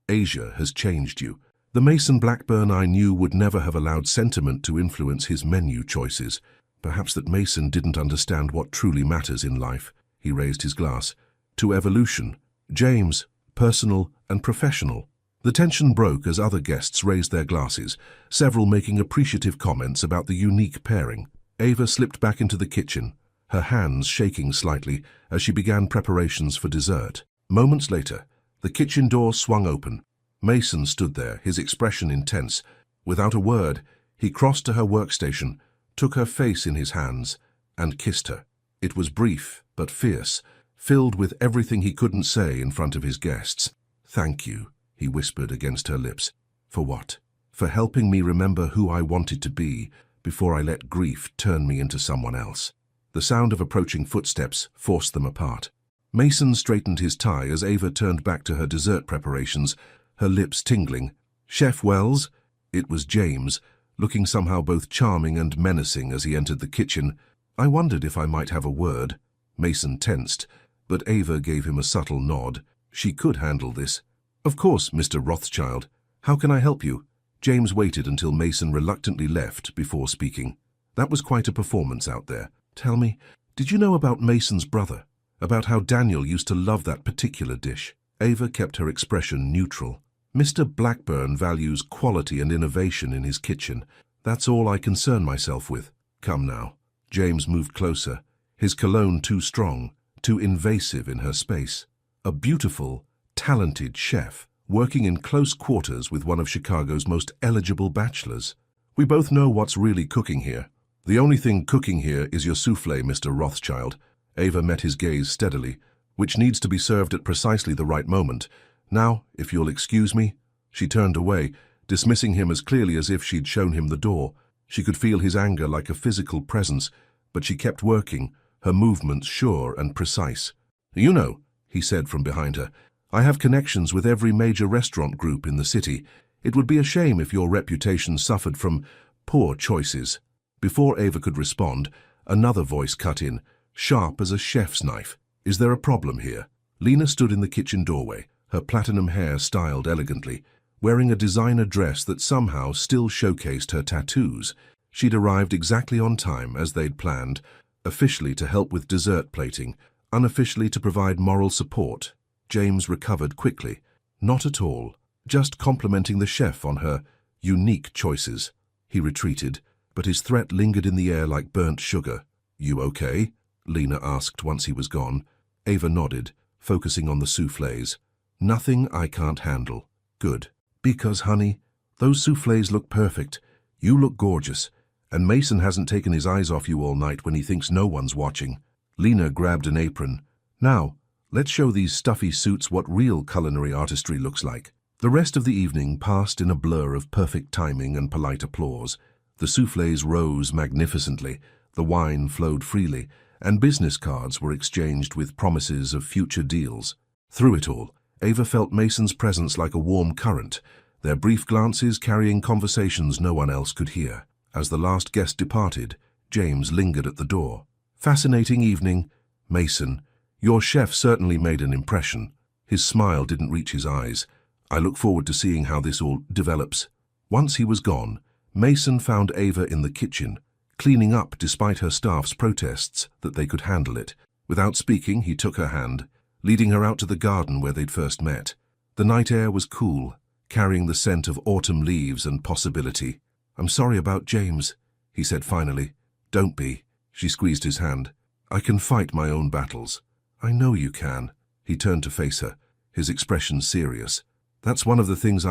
Asia has changed you." The Mason Blackburn I knew would never have allowed sentiment to influence his menu choices. Perhaps that Mason didn't understand what truly matters in life. He raised his glass. "To evolution. James, personal and professional." The tension broke as other guests raised their glasses, several making appreciative comments about the unique pairing. Ava slipped back into the kitchen, her hands shaking slightly as she began preparations for dessert. Moments later, the kitchen door swung open. Mason stood there, his expression intense. Without a word, he crossed to her workstation, took her face in his hands, and kissed her. It was brief but fierce, filled with everything he couldn't say in front of his guests. "Thank you," he whispered against her lips. "For what?" "For helping me remember who I wanted to be before I let grief turn me into someone else." The sound of approaching footsteps forced them apart. Mason straightened his tie as Ava turned back to her dessert preparations, her lips tingling. "Chef Wells?" It was James, looking somehow both charming and menacing as he entered the kitchen. "I wondered if I might have a word." Mason tensed, but Ava gave him a subtle nod. She could handle this. "Of course, Mr. Rothschild. How can I help you?" James waited until Mason reluctantly left before speaking. That was quite a performance out there. "Tell me, did you know about Mason's brother? About how Daniel used to love that particular dish?" Ava kept her expression neutral. "Mr. Blackburn values quality and innovation in his kitchen. That's all I concern myself with. Come now." James moved closer, his cologne too strong, too invasive in her space. A beautiful, talented chef, working in close quarters with one of Chicago's most eligible bachelors. "We both know what's really cooking here. The only thing cooking here is your soufflé, Mr. Rothschild." Ava met his gaze steadily, "which needs to be served at precisely the right moment. Now, if you'll excuse me." She turned away, dismissing him as clearly as if she'd shown him the door. She could feel his anger like a physical presence, but she kept working, her movements sure and precise. "You know," he said from behind her, "I have connections with every major restaurant group in the city. It would be a shame if your reputation suffered from poor choices." Before Ava could respond, another voice cut in, sharp as a chef's knife. "Is there a problem here?" Lena stood in the kitchen doorway, her platinum hair styled elegantly, wearing a designer dress that somehow still showcased her tattoos. She'd arrived exactly on time, as they'd planned, officially to help with dessert plating, unofficially to provide moral support. James recovered quickly. Not at all, just complimenting the chef on her unique choices. He retreated, but his threat lingered in the air like burnt sugar. "You okay?" Lena asked once he was gone. Ava nodded, focusing on the soufflés. "Nothing I can't handle." "Good. Because, honey, those soufflés look perfect. You look gorgeous. And Mason hasn't taken his eyes off you all night when he thinks no one's watching." Lena grabbed an apron. "Now, let's show these stuffy suits what real culinary artistry looks like." The rest of the evening passed in a blur of perfect timing and polite applause. The soufflés rose magnificently, the wine flowed freely, and business cards were exchanged with promises of future deals. Through it all, Ava felt Mason's presence like a warm current, their brief glances carrying conversations no one else could hear. As the last guest departed, James lingered at the door. "Fascinating evening, Mason. Your chef certainly made an impression." His smile didn't reach his eyes. "I look forward to seeing how this all develops." Once he was gone, Mason found Ava in the kitchen, cleaning up despite her staff's protests that they could handle it. Without speaking, he took her hand, leading her out to the garden where they'd first met. The night air was cool, carrying the scent of autumn leaves and possibility. "I'm sorry about James," he said finally. "Don't be." She squeezed his hand. "I can fight my own battles." "I know you can." He turned to face her, his expression serious. "That's one of the things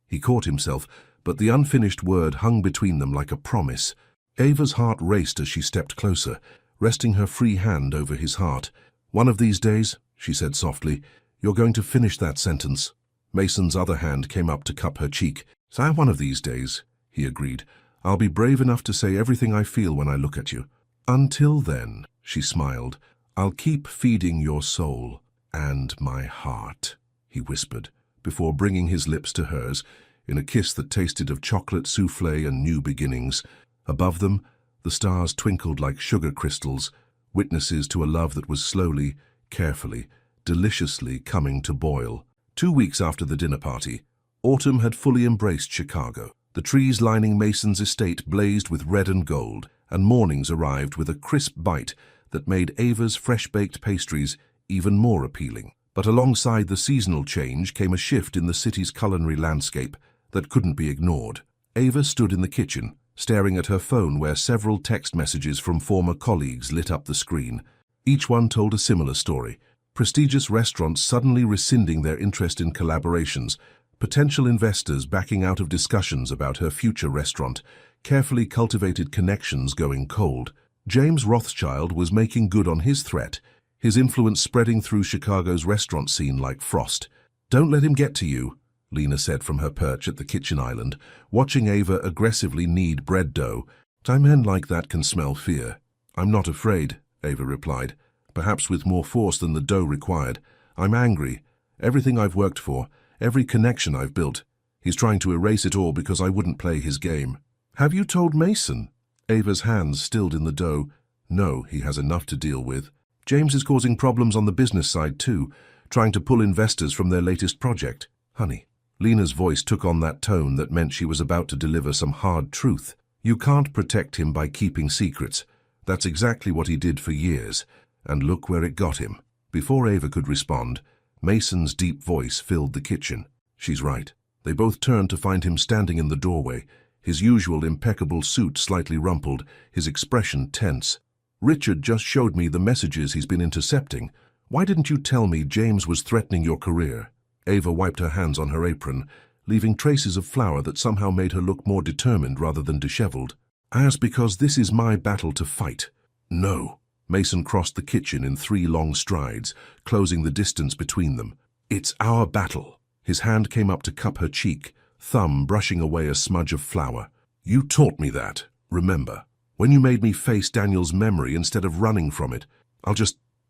He caught himself, but the unfinished word hung between them like a promise. Ava's heart raced as she stepped closer, resting her free hand over his heart. "One of these days," she said softly, "you're going to finish that sentence." Mason's other hand came up to cup her cheek. "So one of these days," he agreed, "I'll be brave enough to say everything I feel when I look at you. Until then," she smiled, "I'll keep feeding your soul and my heart," he whispered, before bringing his lips to hers in a kiss that tasted of chocolate soufflé and new beginnings. Above them, the stars twinkled like sugar crystals, witnesses to a love that was slowly, carefully, deliciously coming to boil. 2 weeks after the dinner party, autumn had fully embraced Chicago. The trees lining Mason's estate blazed with red and gold, and mornings arrived with a crisp bite that made Ava's fresh-baked pastries even more appealing. But alongside the seasonal change came a shift in the city's culinary landscape that couldn't be ignored. Ava stood in the kitchen, staring at her phone where several text messages from former colleagues lit up the screen. Each one told a similar story. Prestigious restaurants suddenly rescinding their interest in collaborations, potential investors backing out of discussions about her future restaurant, carefully cultivated connections going cold. James Rothschild was making good on his threat, his influence spreading through Chicago's restaurant scene like frost. "Don't let him get to you," Lena said from her perch at the kitchen island, watching Ava aggressively knead bread dough. "Men like that can smell fear." "I'm not afraid," Ava replied, perhaps with more force than the dough required. "I'm angry. Everything I've worked for, every connection I've built. He's trying to erase it all because I wouldn't play his game." "Have you told Mason?" Ava's hands stilled in the dough. "No, he has enough to deal with." James is causing problems on the business side too, trying to pull investors from their latest project. Honey. Lena's voice took on that tone that meant she was about to deliver some hard truth. You can't protect him by keeping secrets. That's exactly what he did for years, and look where it got him. Before Ava could respond, Mason's deep voice filled the kitchen. She's right. They both turned to find him standing in the doorway, his usual impeccable suit slightly rumpled, his expression tense. Richard just showed me the messages he's been intercepting. Why didn't you tell me James was threatening your career? Ava wiped her hands on her apron, leaving traces of flour that somehow made her look more determined rather than disheveled. Because this is my battle to fight. No. Mason crossed the kitchen in 3 long strides, closing the distance between them. It's our battle. His hand came up to cup her cheek, thumb brushing away a smudge of flour. You taught me that, remember, when you made me face Daniel's memory instead of running from it.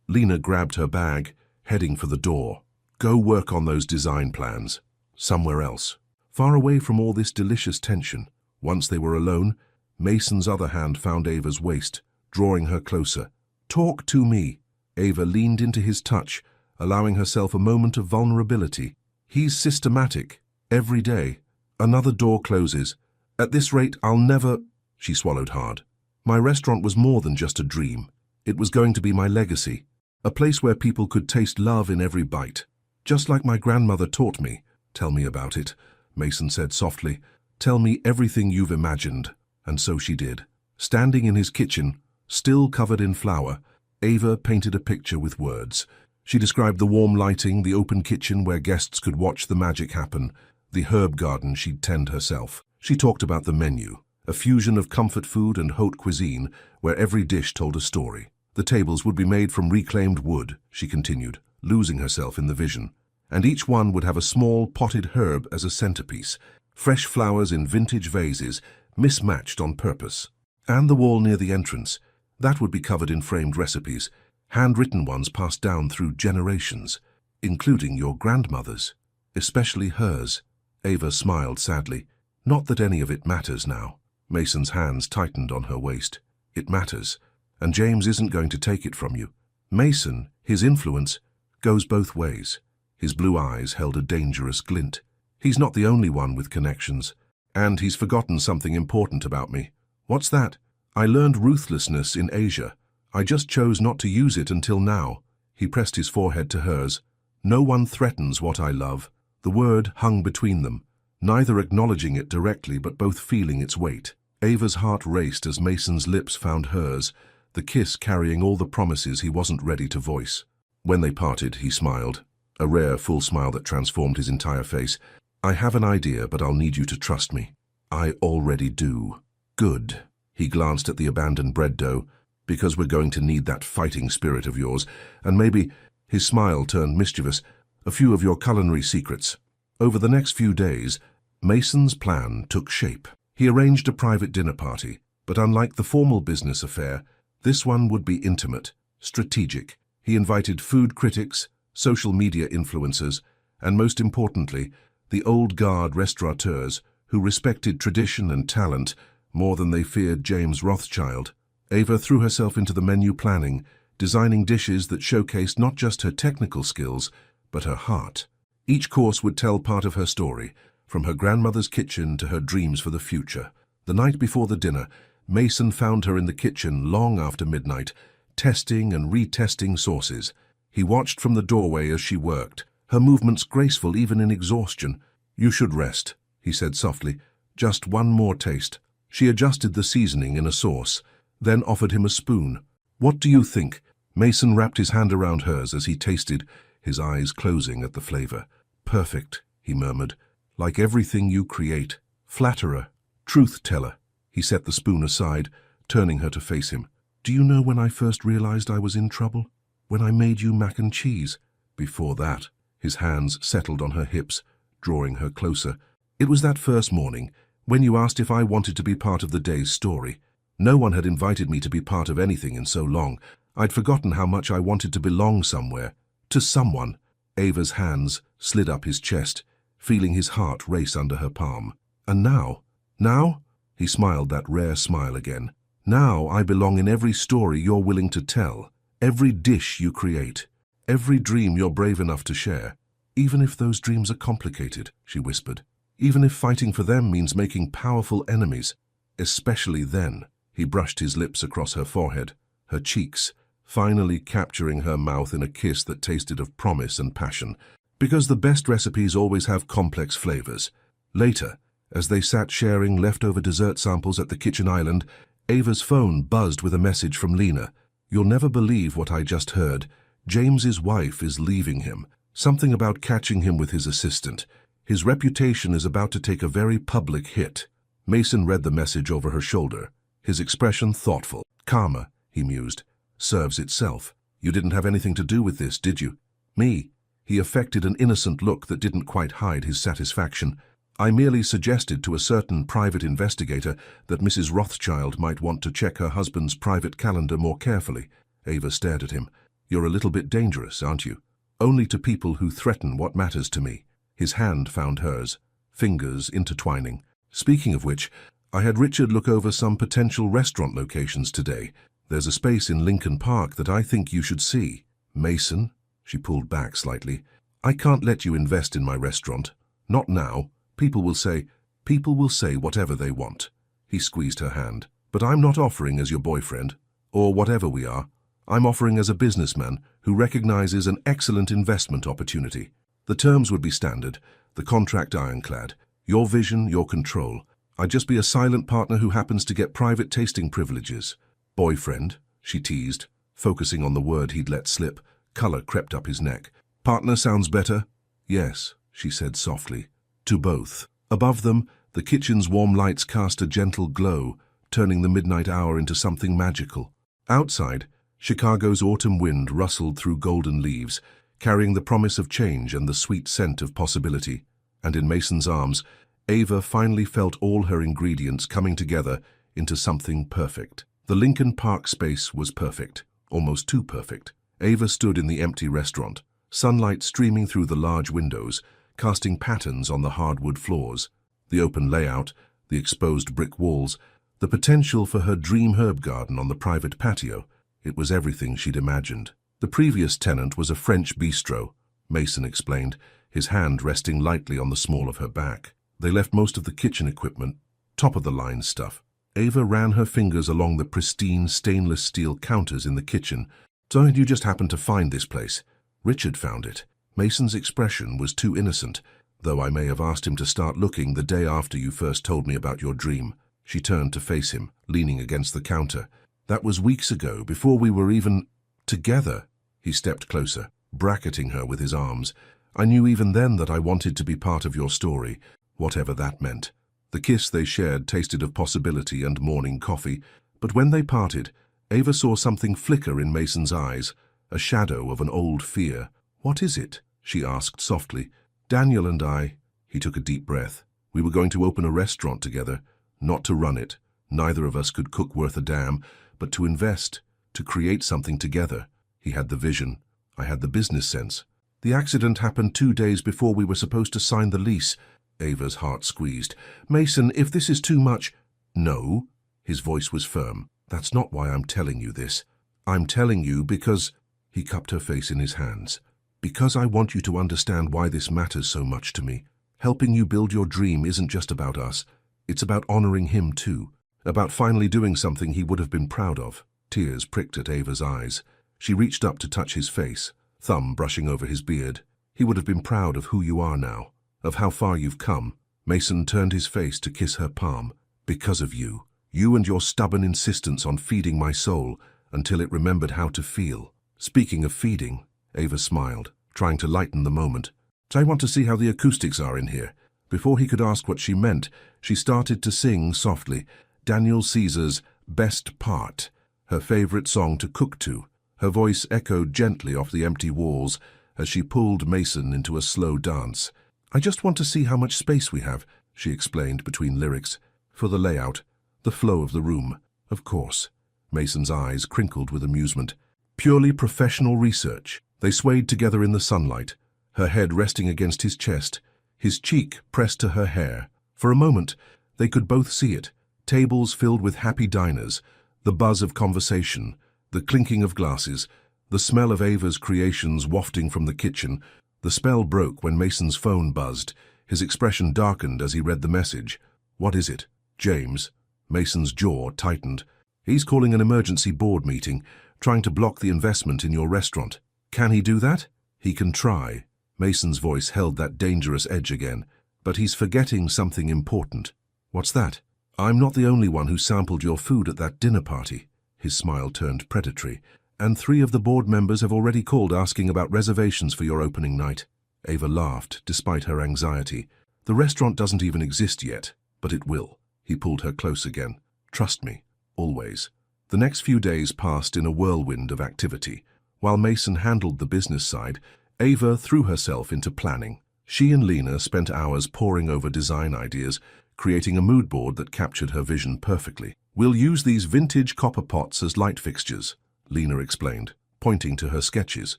Lena grabbed her bag, heading for the door. Go work on those design plans. Somewhere else. Far away from all this delicious tension. Once they were alone, Mason's other hand found Ava's waist, drawing her closer. Talk to me. Ava leaned into his touch, allowing herself a moment of vulnerability. He's systematic. Every day. Another door closes. At this rate, I'll never... She swallowed hard. My restaurant was more than just a dream. It was going to be my legacy. A place where people could taste love in every bite. Just like my grandmother taught me. Tell me about it, Mason said softly. Tell me everything you've imagined. And so she did. Standing in his kitchen, still covered in flour, Ava painted a picture with words. She described the warm lighting, the open kitchen where guests could watch the magic happen, the herb garden she'd tend herself. She talked about the menu, a fusion of comfort food and haute cuisine where every dish told a story. The tables would be made from reclaimed wood, she continued, losing herself in the vision. And each one would have a small potted herb as a centerpiece, fresh flowers in vintage vases, mismatched on purpose. And the wall near the entrance, that would be covered in framed recipes, handwritten ones passed down through generations, including your grandmother's, especially hers. Ava smiled sadly. Not that any of it matters now. Mason's hands tightened on her waist. It matters, and James isn't going to take it from you. Mason, his influence, goes both ways. His blue eyes held a dangerous glint. He's not the only one with connections, and he's forgotten something important about me. What's that? I learned ruthlessness in Asia. I just chose not to use it until now. He pressed his forehead to hers. No one threatens what I love. The word hung between them, neither acknowledging it directly but both feeling its weight. Ava's heart raced as Mason's lips found hers, the kiss carrying all the promises he wasn't ready to voice. When they parted, he smiled, a rare, full smile that transformed his entire face. I have an idea, but I'll need you to trust me. I already do. Good. He glanced at the abandoned bread dough. Because we're going to need that fighting spirit of yours, and maybe, his smile turned mischievous, a few of your culinary secrets. Over the next few days, Mason's plan took shape. He arranged a private dinner party, but unlike the formal business affair, this one would be intimate, strategic. He invited food critics, social media influencers, and most importantly, the old guard restaurateurs who respected tradition and talent more than they feared James Rothschild. Ava threw herself into the menu planning, designing dishes that showcased not just her technical skills, but her heart. Each course would tell part of her story, from her grandmother's kitchen to her dreams for the future. The night before the dinner, Mason found her in the kitchen long after midnight, testing and retesting sauces. He watched from the doorway as she worked, her movements graceful even in exhaustion. You should rest, he said softly. Just one more taste. She adjusted the seasoning in a sauce, then offered him a spoon. What do you think? Mason wrapped his hand around hers as he tasted, his eyes closing at the flavor. Perfect, he murmured. Like everything you create. Flatterer. Truth-teller. He set the spoon aside, turning her to face him. Do you know when I first realized I was in trouble? When I made you mac and cheese. Before that, his hands settled on her hips, drawing her closer. It was that first morning, when you asked if I wanted to be part of the day's story. No one had invited me to be part of anything in so long. I'd forgotten how much I wanted to belong somewhere. To someone. Ava's hands slid up his chest, feeling his heart race under her palm. And now? Now? He smiled that rare smile again. Now I belong in every story you're willing to tell. Every dish you create, every dream you're brave enough to share, even if those dreams are complicated, she whispered. Even if fighting for them means making powerful enemies, especially then. He brushed his lips across her forehead, her cheeks, finally capturing her mouth in a kiss that tasted of promise and passion, because the best recipes always have complex flavors. Later, as they sat sharing leftover dessert samples at the kitchen island, Ava's phone buzzed with a message from Lena. "You'll never believe what I just heard. James's wife is leaving him. Something about catching him with his assistant. His reputation is about to take a very public hit." Mason read the message over her shoulder, his expression thoughtful. "Karma," he mused, "serves itself. You didn't have anything to do with this, did you?" "Me?" He affected an innocent look that didn't quite hide his satisfaction. "I merely suggested to a certain private investigator that Mrs. Rothschild might want to check her husband's private calendar more carefully." Ava stared at him. "You're a little bit dangerous, aren't you?" "Only to people who threaten what matters to me." His hand found hers, fingers intertwining. "Speaking of which, I had Richard look over some potential restaurant locations today. There's a space in Lincoln Park that I think you should see." "Mason," she pulled back slightly, "I can't let you invest in my restaurant. Not now. People will say whatever they want." He squeezed her hand. "But I'm not offering as your boyfriend, or whatever we are. I'm offering as a businessman who recognizes an excellent investment opportunity. The terms would be standard, the contract ironclad. Your vision, your control. I'd just be a silent partner who happens to get private tasting privileges." "Boyfriend," she teased, focusing on the word he'd let slip. Color crept up his neck. "Partner sounds better." "Yes," she said softly. "To both." Above them, the kitchen's warm lights cast a gentle glow, turning the midnight hour into something magical. Outside, Chicago's autumn wind rustled through golden leaves, carrying the promise of change and the sweet scent of possibility. And in Mason's arms, Ava finally felt all her ingredients coming together into something perfect. The Lincoln Park space was perfect, almost too perfect. Ava stood in the empty restaurant, sunlight streaming through the large windows, casting patterns on the hardwood floors. The open layout, the exposed brick walls, the potential for her dream herb garden on the private patio. It was everything she'd imagined. The previous tenant was a French bistro, Mason explained, his hand resting lightly on the small of her back. They left most of the kitchen equipment, top-of-the-line stuff. Ava ran her fingers along the pristine stainless steel counters in the kitchen. "So you just happened to find this place?" "Richard found it." Mason's expression was too innocent, though I may have asked him to start looking the day after you first told me about your dream. She turned to face him, leaning against the counter. "That was weeks ago, before we were even together." He stepped closer, bracketing her with his arms. "I knew even then that I wanted to be part of your story, whatever that meant." The kiss they shared tasted of possibility and morning coffee, but when they parted, Ava saw something flicker in Mason's eyes, a shadow of an old fear. "What is it?" she asked softly. "Daniel and I," he took a deep breath, "we were going to open a restaurant together, not to run it. Neither of us could cook worth a damn, but to invest, to create something together. He had the vision. I had the business sense. The accident happened 2 days before we were supposed to sign the lease." Ava's heart squeezed. "Mason, if this is too much—" "No." His voice was firm. "That's not why I'm telling you this. I'm telling you because—" He cupped her face in his hands. "Because I want you to understand why this matters so much to me. Helping you build your dream isn't just about us. It's about honoring him too. About finally doing something he would have been proud of." Tears pricked at Ava's eyes. She reached up to touch his face, thumb brushing over his beard. "He would have been proud of who you are now, of how far you've come." Mason turned his face to kiss her palm. "Because of you. You and your stubborn insistence on feeding my soul until it remembered how to feel." "Speaking of feeding," Ava smiled, trying to lighten the moment. "I want to see how the acoustics are in here." Before he could ask what she meant, she started to sing softly, Daniel Caesar's Best Part, her favorite song to cook to. Her voice echoed gently off the empty walls as she pulled Mason into a slow dance. "I just want to see how much space we have," she explained between lyrics. "For the layout, the flow of the room." "Of course." Mason's eyes crinkled with amusement. "Purely professional research." They swayed together in the sunlight, her head resting against his chest, his cheek pressed to her hair. For a moment, they could both see it. Tables filled with happy diners, the buzz of conversation, the clinking of glasses, the smell of Ava's creations wafting from the kitchen. The spell broke when Mason's phone buzzed. His expression darkened as he read the message. "What is it?" "James." Mason's jaw tightened. "He's calling an emergency board meeting, trying to block the investment in your restaurant." "Can he do that?" "He can try." Mason's voice held that dangerous edge again. "But he's forgetting something important." "What's that?" "I'm not the only one who sampled your food at that dinner party." His smile turned predatory. "And 3 of the board members have already called asking about reservations for your opening night." Ava laughed, despite her anxiety. "The restaurant doesn't even exist yet, but it will." He pulled her close again. "Trust me, always." The next few days passed in a whirlwind of activity. While Mason handled the business side, Ava threw herself into planning. She and Lena spent hours poring over design ideas, creating a mood board that captured her vision perfectly. "We'll use these vintage copper pots as light fixtures," Lena explained, pointing to her sketches.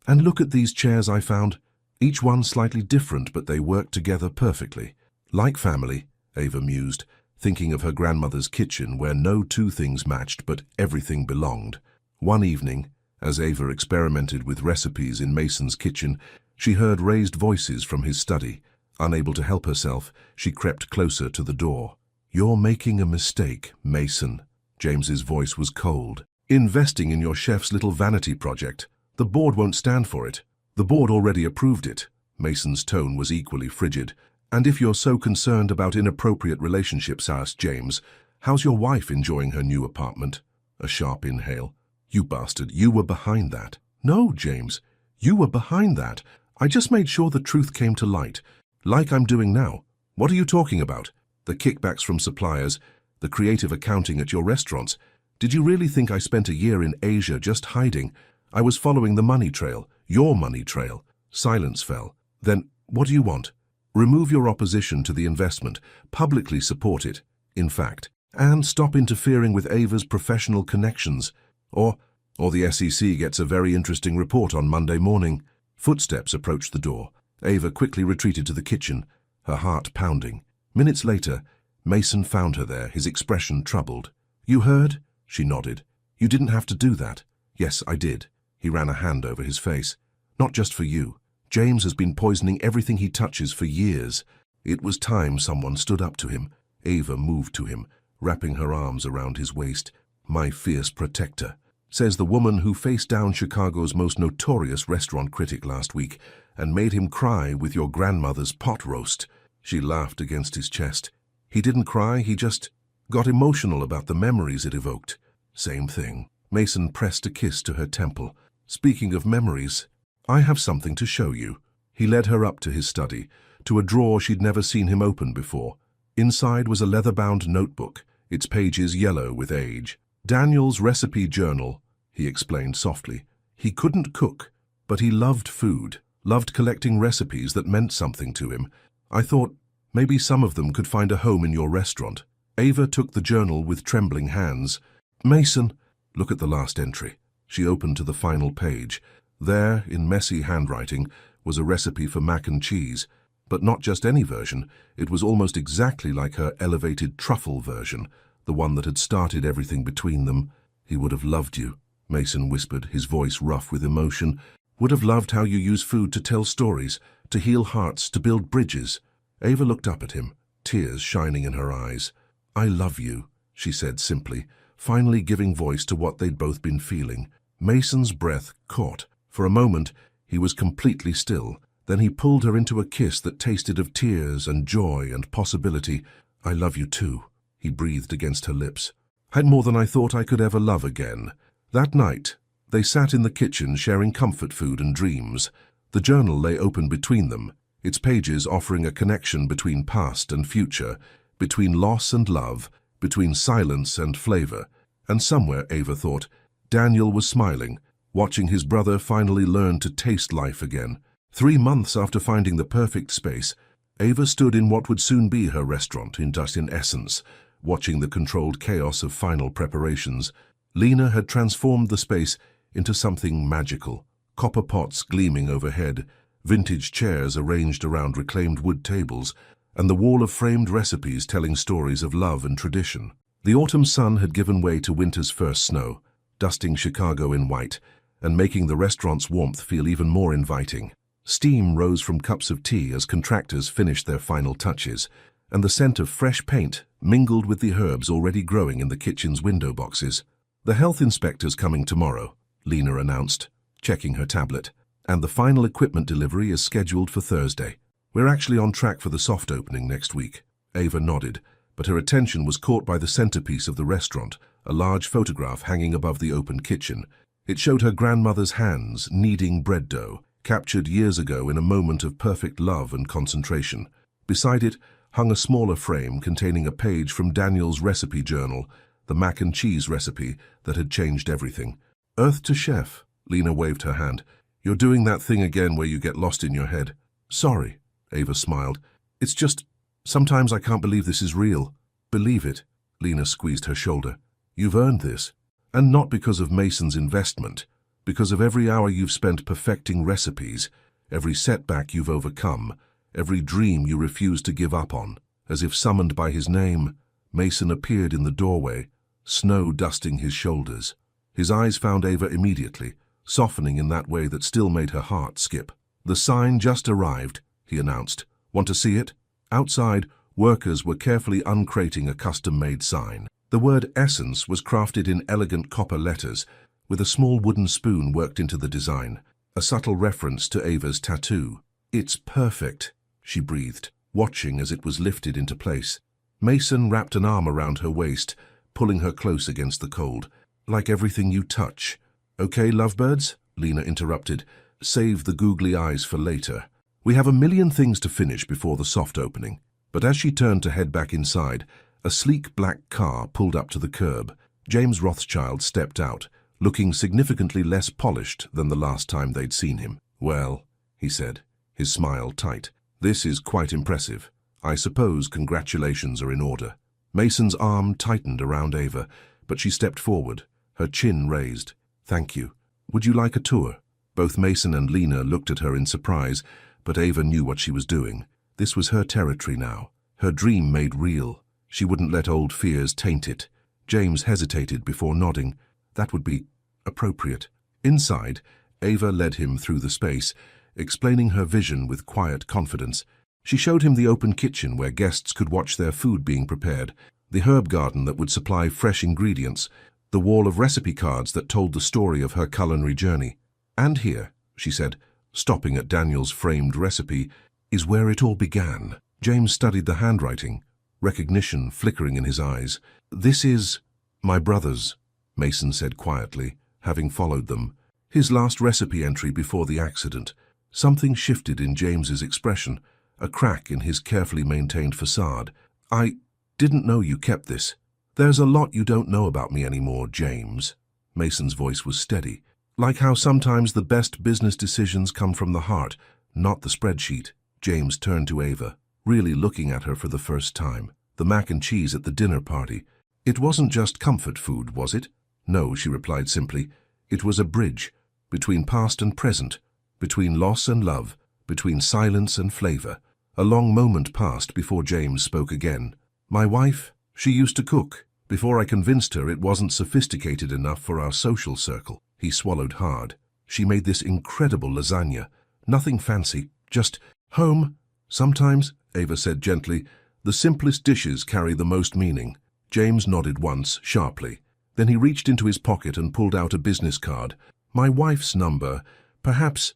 "And look at these chairs I found. Each one slightly different, but they work together perfectly." "Like family," Ava mused, thinking of her grandmother's kitchen where no 2 things matched but everything belonged. One evening, as Ava experimented with recipes in Mason's kitchen, she heard raised voices from his study. Unable to help herself, she crept closer to the door. "You're making a mistake, Mason." James's voice was cold. "Investing in your chef's little vanity project. The board won't stand for it. The board already approved it." Mason's tone was equally frigid. "And if you're so concerned about inappropriate relationships," asked James, "how's your wife enjoying her new apartment?" A sharp inhale. "You bastard, you were behind that." "No, James, you were behind that. I just made sure the truth came to light, like I'm doing now." "What are you talking about?" "The kickbacks from suppliers, the creative accounting at your restaurants. Did you really think I spent a year in Asia just hiding? I was following the money trail, your money trail." Silence fell. "Then, what do you want?" "Remove your opposition to the investment, publicly support it, in fact, and stop interfering with Ava's professional connections. Or the SEC gets a very interesting report on Monday morning." Footsteps approached the door. Ava quickly retreated to the kitchen, her heart pounding. Minutes later, Mason found her there, his expression troubled. "You heard?" She nodded. "You didn't have to do that." "Yes, I did." He ran a hand over his face. "Not just for you. James has been poisoning everything he touches for years." It was time someone stood up to him. Ava moved to him, wrapping her arms around his waist. "My fierce protector," says the woman who faced down Chicago's most notorious restaurant critic last week and made him cry with your grandmother's pot roast. She laughed against his chest. "He didn't cry, he just got emotional about the memories it evoked." "Same thing." Mason pressed a kiss to her temple. "Speaking of memories, I have something to show you." He led her up to his study, to a drawer she'd never seen him open before. Inside was a leather-bound notebook, its pages yellow with age. "Daniel's recipe journal," he explained softly. "He couldn't cook, but he loved food, loved collecting recipes that meant something to him. I thought maybe some of them could find a home in your restaurant." Ava took the journal with trembling hands. "Mason, look at the last entry." She opened to the final page. There, in messy handwriting, was a recipe for mac and cheese. But not just any version. It was almost exactly like her elevated truffle version, the one that had started everything between them. "He would have loved you," Mason whispered, his voice rough with emotion. "Would have loved how you use food to tell stories, to heal hearts, to build bridges." Ava looked up at him, tears shining in her eyes. "I love you," she said simply, finally giving voice to what they'd both been feeling. Mason's breath caught. For a moment, he was completely still. Then he pulled her into a kiss that tasted of tears and joy and possibility. "I love you too," he breathed against her lips. "Had more than I thought I could ever love again." That night, they sat in the kitchen sharing comfort food and dreams. The journal lay open between them, its pages offering a connection between past and future, between loss and love, between silence and flavor. And somewhere, Ava thought, Daniel was smiling, watching his brother finally learn to taste life again. 3 months after finding the perfect space, Ava stood in what would soon be her restaurant, in essence, watching the controlled chaos of final preparations. Lena had transformed the space into something magical. Copper pots gleaming overhead, vintage chairs arranged around reclaimed wood tables, and the wall of framed recipes telling stories of love and tradition. The autumn sun had given way to winter's first snow, dusting Chicago in white, and making the restaurant's warmth feel even more inviting. Steam rose from cups of tea as contractors finished their final touches, and the scent of fresh paint mingled with the herbs already growing in the kitchen's window boxes. "The health inspector's coming tomorrow," Lena announced, checking her tablet, "and the final equipment delivery is scheduled for Thursday. We're actually on track for the soft opening next week." Ava nodded, but her attention was caught by the centerpiece of the restaurant, a large photograph hanging above the open kitchen. It showed her grandmother's hands kneading bread dough, captured years ago in a moment of perfect love and concentration. Beside it hung a smaller frame containing a page from Daniel's recipe journal, the mac and cheese recipe that had changed everything. "Earth to chef," Lena waved her hand. "You're doing that thing again where you get lost in your head." "Sorry," Ava smiled. "It's just, sometimes I can't believe this is real." "Believe it," Lena squeezed her shoulder. "You've earned this. And not because of Mason's investment, because of every hour you've spent perfecting recipes, every setback you've overcome, every dream you refused to give up on." As if summoned by his name, Mason appeared in the doorway, snow dusting his shoulders. His eyes found Ava immediately, softening in that way that still made her heart skip. "The sign just arrived," he announced. "Want to see it?" Outside, workers were carefully uncrating a custom-made sign. The word Essence was crafted in elegant copper letters, with a small wooden spoon worked into the design, a subtle reference to Ava's tattoo. "It's perfect," she breathed, watching as it was lifted into place. Mason wrapped an arm around her waist, pulling her close against the cold. "Like everything you touch." "Okay, lovebirds," Lena interrupted. "Save the googly eyes for later. We have a million things to finish before the soft opening." But as she turned to head back inside, a sleek black car pulled up to the curb. James Rothschild stepped out, looking significantly less polished than the last time they'd seen him. "Well," he said, his smile tight, "this is quite impressive. I suppose congratulations are in order." Mason's arm tightened around Ava, but she stepped forward, her chin raised. "Thank you. Would you like a tour?" Both Mason and Lena looked at her in surprise, but Ava knew what she was doing. This was her territory now, her dream made real. She wouldn't let old fears taint it. James hesitated before nodding. That would be appropriate. Inside, Ava led him through the space, explaining her vision with quiet confidence. She showed him the open kitchen where guests could watch their food being prepared, the herb garden that would supply fresh ingredients, the wall of recipe cards that told the story of her culinary journey. "And here," she said, stopping at Daniel's framed recipe, "is where it all began." James studied the handwriting, recognition flickering in his eyes. "This is my brother's," Mason said quietly, having followed them. His last recipe entry before the accident. Something shifted in James's expression, a crack in his carefully maintained facade. "I didn't know you kept this." "There's a lot you don't know about me anymore, James." Mason's voice was steady. "Like how sometimes the best business decisions come from the heart, not the spreadsheet." James turned to Ava, really looking at her for the first time. "The mac and cheese at the dinner party. It wasn't just comfort food, was it?" "No," she replied simply. "It was a bridge, between past and present, between loss and love, between silence and flavor." A long moment passed before James spoke again. "My wife, she used to cook. Before I convinced her it wasn't sophisticated enough for our social circle." He swallowed hard. "She made this incredible lasagna. Nothing fancy, just home." "Sometimes," Ava said gently, "the simplest dishes carry the most meaning." James nodded once, sharply. Then he reached into his pocket and pulled out a business card. "My wife's number. Perhaps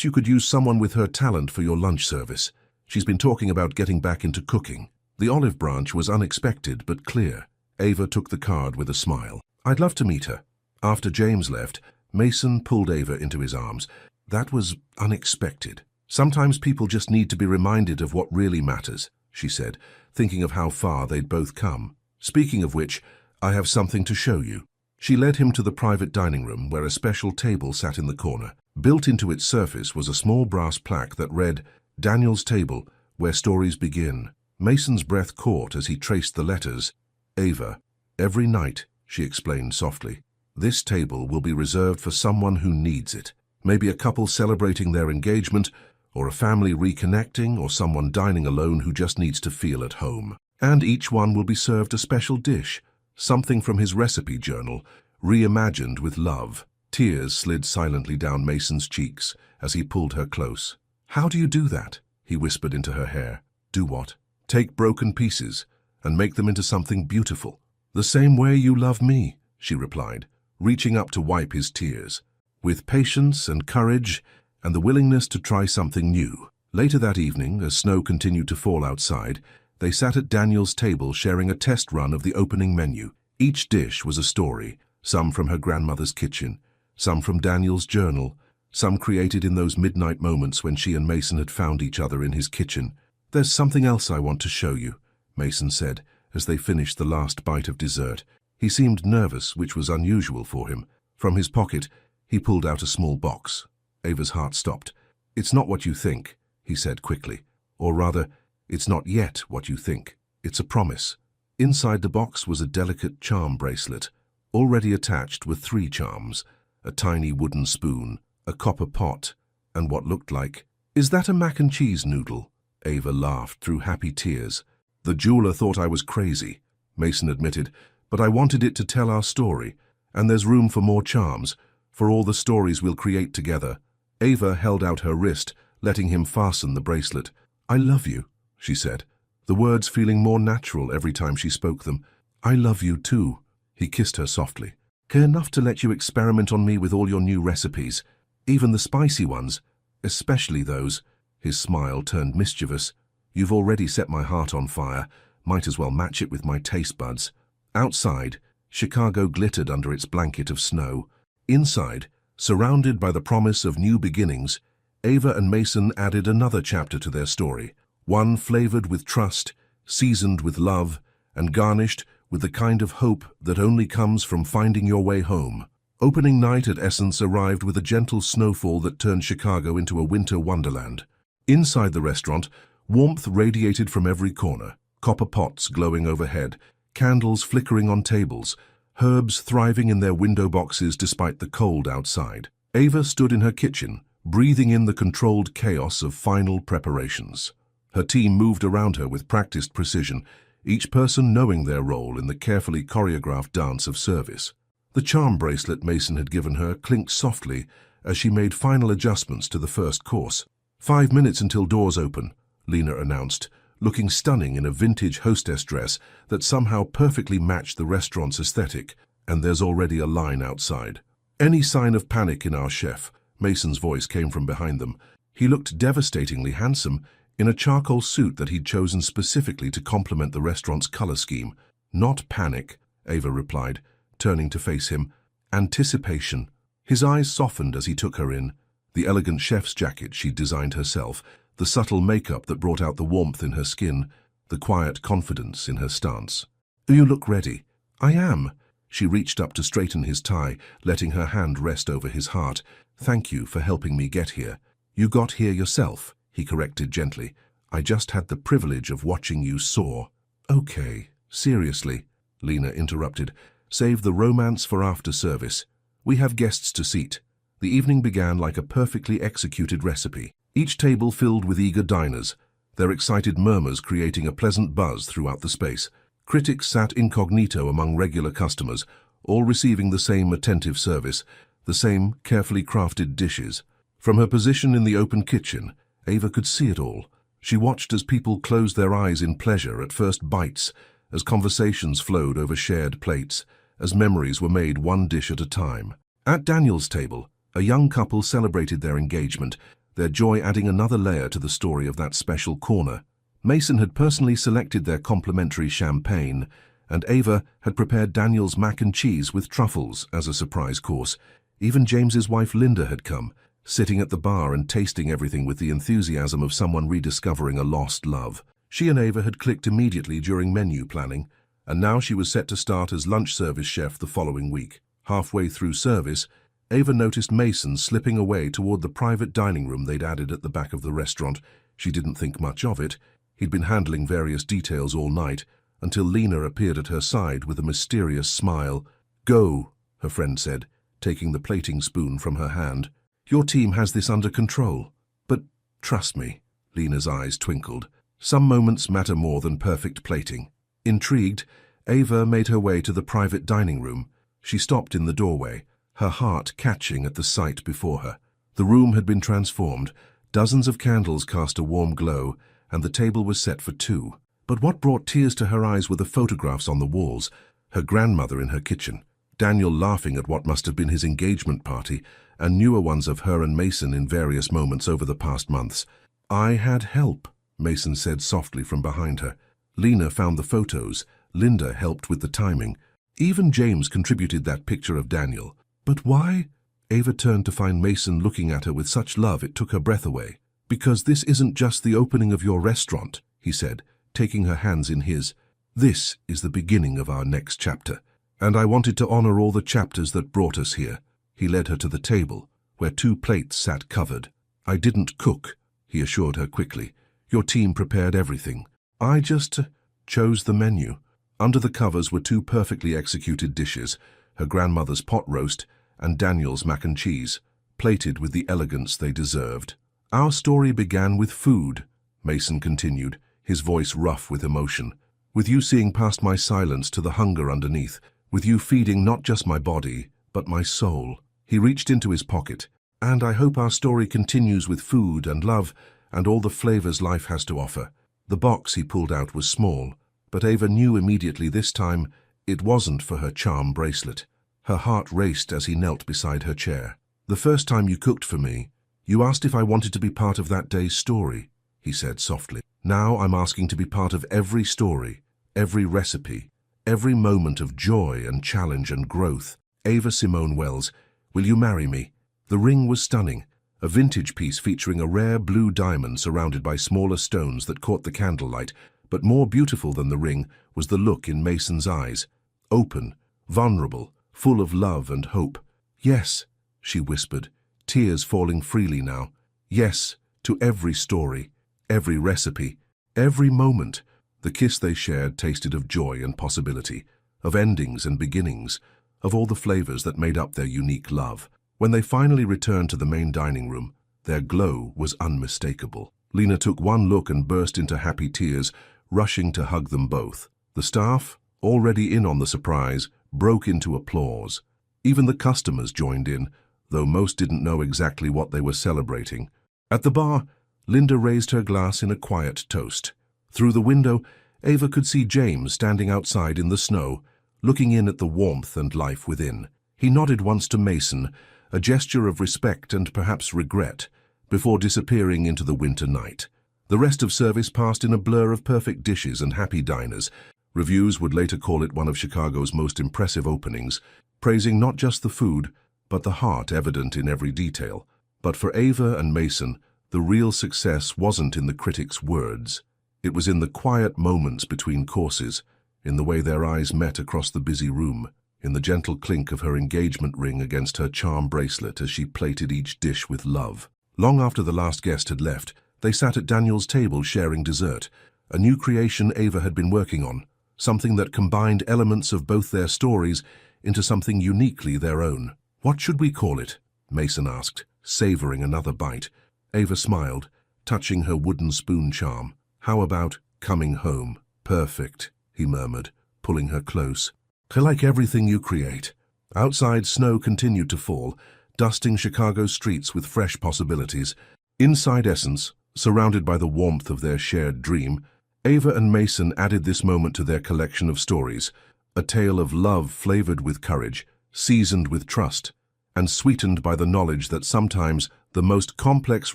you could use someone with her talent for your lunch service. She's been talking about getting back into cooking." The olive branch was unexpected but clear. Ava took the card with a smile. "I'd love to meet her." After James left, Mason pulled Ava into his arms. "That was unexpected. Sometimes people just need to be reminded of what really matters," she said, thinking of how far they'd both come. "Speaking of which, I have something to show you." She led him to the private dining room where a special table sat in the corner. Built into its surface was a small brass plaque that read, "Daniel's Table, where stories begin." Mason's breath caught as he traced the letters. "Ava, every night," she explained softly, "this table will be reserved for someone who needs it. Maybe a couple celebrating their engagement, or a family reconnecting, or someone dining alone who just needs to feel at home. And each one will be served a special dish, something from his recipe journal, reimagined with love." Tears slid silently down Mason's cheeks as he pulled her close. "How do you do that?" he whispered into her hair. "Do what?" "Take broken pieces and make them into something beautiful." "The same way you love me," she replied, reaching up to wipe his tears. "With patience and courage and the willingness to try something new." Later that evening, as snow continued to fall outside, they sat at Daniel's table sharing a test run of the opening menu. Each dish was a story, some from her grandmother's kitchen, some from Daniel's journal, some created in those midnight moments when she and Mason had found each other in his kitchen. "There's something else I want to show you," Mason said, as they finished the last bite of dessert. He seemed nervous, which was unusual for him. From his pocket, he pulled out a small box. Ava's heart stopped. "It's not what you think," he said quickly. "Or rather, it's not yet what you think. It's a promise." Inside the box was a delicate charm bracelet. Already attached were 3 charms: a tiny wooden spoon, a copper pot, and what looked like... "Is that a mac and cheese noodle?" Ava laughed through happy tears. "The jeweler thought I was crazy," Mason admitted, "but I wanted it to tell our story, and there's room for more charms, for all the stories we'll create together." Ava held out her wrist, letting him fasten the bracelet. "I love you," she said, the words feeling more natural every time she spoke them. "I love you too." He kissed her softly. "Care enough to let you experiment on me with all your new recipes, even the spicy ones, especially those." His smile turned mischievous. "You've already set my heart on fire. Might as well match it with my taste buds." Outside, Chicago glittered under its blanket of snow. Inside, surrounded by the promise of new beginnings, Ava and Mason added another chapter to their story, one flavored with trust, seasoned with love, and garnished with the kind of hope that only comes from finding your way home. Opening night at Essence arrived with a gentle snowfall that turned Chicago into a winter wonderland. Inside the restaurant, warmth radiated from every corner, copper pots glowing overhead, candles flickering on tables, herbs thriving in their window boxes despite the cold outside. Ava stood in her kitchen, breathing in the controlled chaos of final preparations. Her team moved around her with practiced precision, each person knowing their role in the carefully choreographed dance of service. The charm bracelet Mason had given her clinked softly as she made final adjustments to the first course. 5 minutes until doors open, Lena announced, looking stunning in a vintage hostess dress that somehow perfectly matched the restaurant's aesthetic, and there's already a line outside. "Any sign of panic in our chef?" Mason's voice came from behind them. He looked devastatingly handsome in a charcoal suit that he'd chosen specifically to complement the restaurant's color scheme. "Not panic," Ava replied, turning to face him. "Anticipation." His eyes softened as he took her in. The elegant chef's jacket she'd designed herself, the subtle makeup that brought out the warmth in her skin, the quiet confidence in her stance. "You look ready." "I am." She reached up to straighten his tie, letting her hand rest over his heart. "Thank you for helping me get here." "You got here yourself," he corrected gently. "I just had the privilege of watching you soar." "Okay, seriously," Lena interrupted. "Save the romance for after service. We have guests to seat." The evening began like a perfectly executed recipe. Each table filled with eager diners, their excited murmurs creating a pleasant buzz throughout the space. Critics sat incognito among regular customers, all receiving the same attentive service, the same carefully crafted dishes. From her position in the open kitchen, Ava could see it all. She watched as people closed their eyes in pleasure at first bites, as conversations flowed over shared plates, as memories were made one dish at a time. At Daniel's table, a young couple celebrated their engagement, their joy adding another layer to the story of that special corner. Mason had personally selected their complimentary champagne, and Ava had prepared Daniel's mac and cheese with truffles as a surprise course. Even James's wife Linda had come, sitting at the bar and tasting everything with the enthusiasm of someone rediscovering a lost love. She and Ava had clicked immediately during menu planning, and now she was set to start as lunch service chef the following week. Halfway through service, Ava noticed Mason slipping away toward the private dining room they'd added at the back of the restaurant. She didn't think much of it. He'd been handling various details all night, until Lena appeared at her side with a mysterious smile. "Go," her friend said, taking the plating spoon from her hand. "Your team has this under control." "But trust me," Lena's eyes twinkled. "Some moments matter more than perfect plating." Intrigued, Ava made her way to the private dining room. She stopped in the doorway, her heart catching at the sight before her. The room had been transformed. Dozens of candles cast a warm glow, and the table was set for two. But what brought tears to her eyes were the photographs on the walls, her grandmother in her kitchen, Daniel laughing at what must have been his engagement party, and newer ones of her and Mason in various moments over the past months. "I had help," Mason said softly from behind her. Lena found the photos. Linda helped with the timing. Even James contributed that picture of Daniel. "But why?" Ava turned to find Mason looking at her with such love it took her breath away. "Because this isn't just the opening of your restaurant," he said, taking her hands in his. "This is the beginning of our next chapter. And I wanted to honor all the chapters that brought us here." He led her to the table, where two plates sat covered. "I didn't cook," he assured her quickly. "Your team prepared everything. I just chose the menu." Under the covers were two perfectly executed dishes, her grandmother's pot roast and Daniel's mac and cheese, plated with the elegance they deserved. "Our story began with food," Mason continued, his voice rough with emotion. "With you seeing past my silence to the hunger underneath, with you feeding not just my body, but my soul." He reached into his pocket. "And I hope our story continues with food and love and all the flavors life has to offer." The box he pulled out was small, but Ava knew immediately this time it wasn't for her charm bracelet. Her heart raced as he knelt beside her chair. "The first time you cooked for me, you asked if I wanted to be part of that day's story," he said softly. "Now I'm asking to be part of every story, every recipe, every moment of joy and challenge and growth. Ava Simone Wells, will you marry me?" The ring was stunning, a vintage piece featuring a rare blue diamond surrounded by smaller stones that caught the candlelight, but more beautiful than the ring was the look in Mason's eyes. Open, vulnerable, full of love and hope. "Yes," she whispered, tears falling freely now. "Yes, to every story, every recipe, every moment." The kiss they shared tasted of joy and possibility, of endings and beginnings, of all the flavors that made up their unique love. When they finally returned to the main dining room, their glow was unmistakable. Lena took one look and burst into happy tears, rushing to hug them both. The staff, already in on the surprise, broke into applause. Even the customers joined in, though most didn't know exactly what they were celebrating. At the bar, Linda raised her glass in a quiet toast. Through the window, Ava could see James standing outside in the snow, looking in at the warmth and life within. He nodded once to Mason, a gesture of respect and perhaps regret, before disappearing into the winter night. The rest of service passed in a blur of perfect dishes and happy diners. Reviews would later call it one of Chicago's most impressive openings, praising not just the food, but the heart evident in every detail. But for Ava and Mason, the real success wasn't in the critics' words. It was in the quiet moments between courses, in the way their eyes met across the busy room, in the gentle clink of her engagement ring against her charm bracelet as she plated each dish with love. Long after the last guest had left, they sat at Daniel's table sharing dessert, a new creation Ava had been working on, something that combined elements of both their stories into something uniquely their own. "What should we call it?" Mason asked, savoring another bite. Ava smiled, touching her wooden spoon charm. "How about coming home?" "Perfect," he murmured, pulling her close. "I like everything you create." Outside, snow continued to fall, dusting Chicago's streets with fresh possibilities. Inside Essence, surrounded by the warmth of their shared dream, Ava and Mason added this moment to their collection of stories, a tale of love flavored with courage, seasoned with trust, and sweetened by the knowledge that sometimes the most complex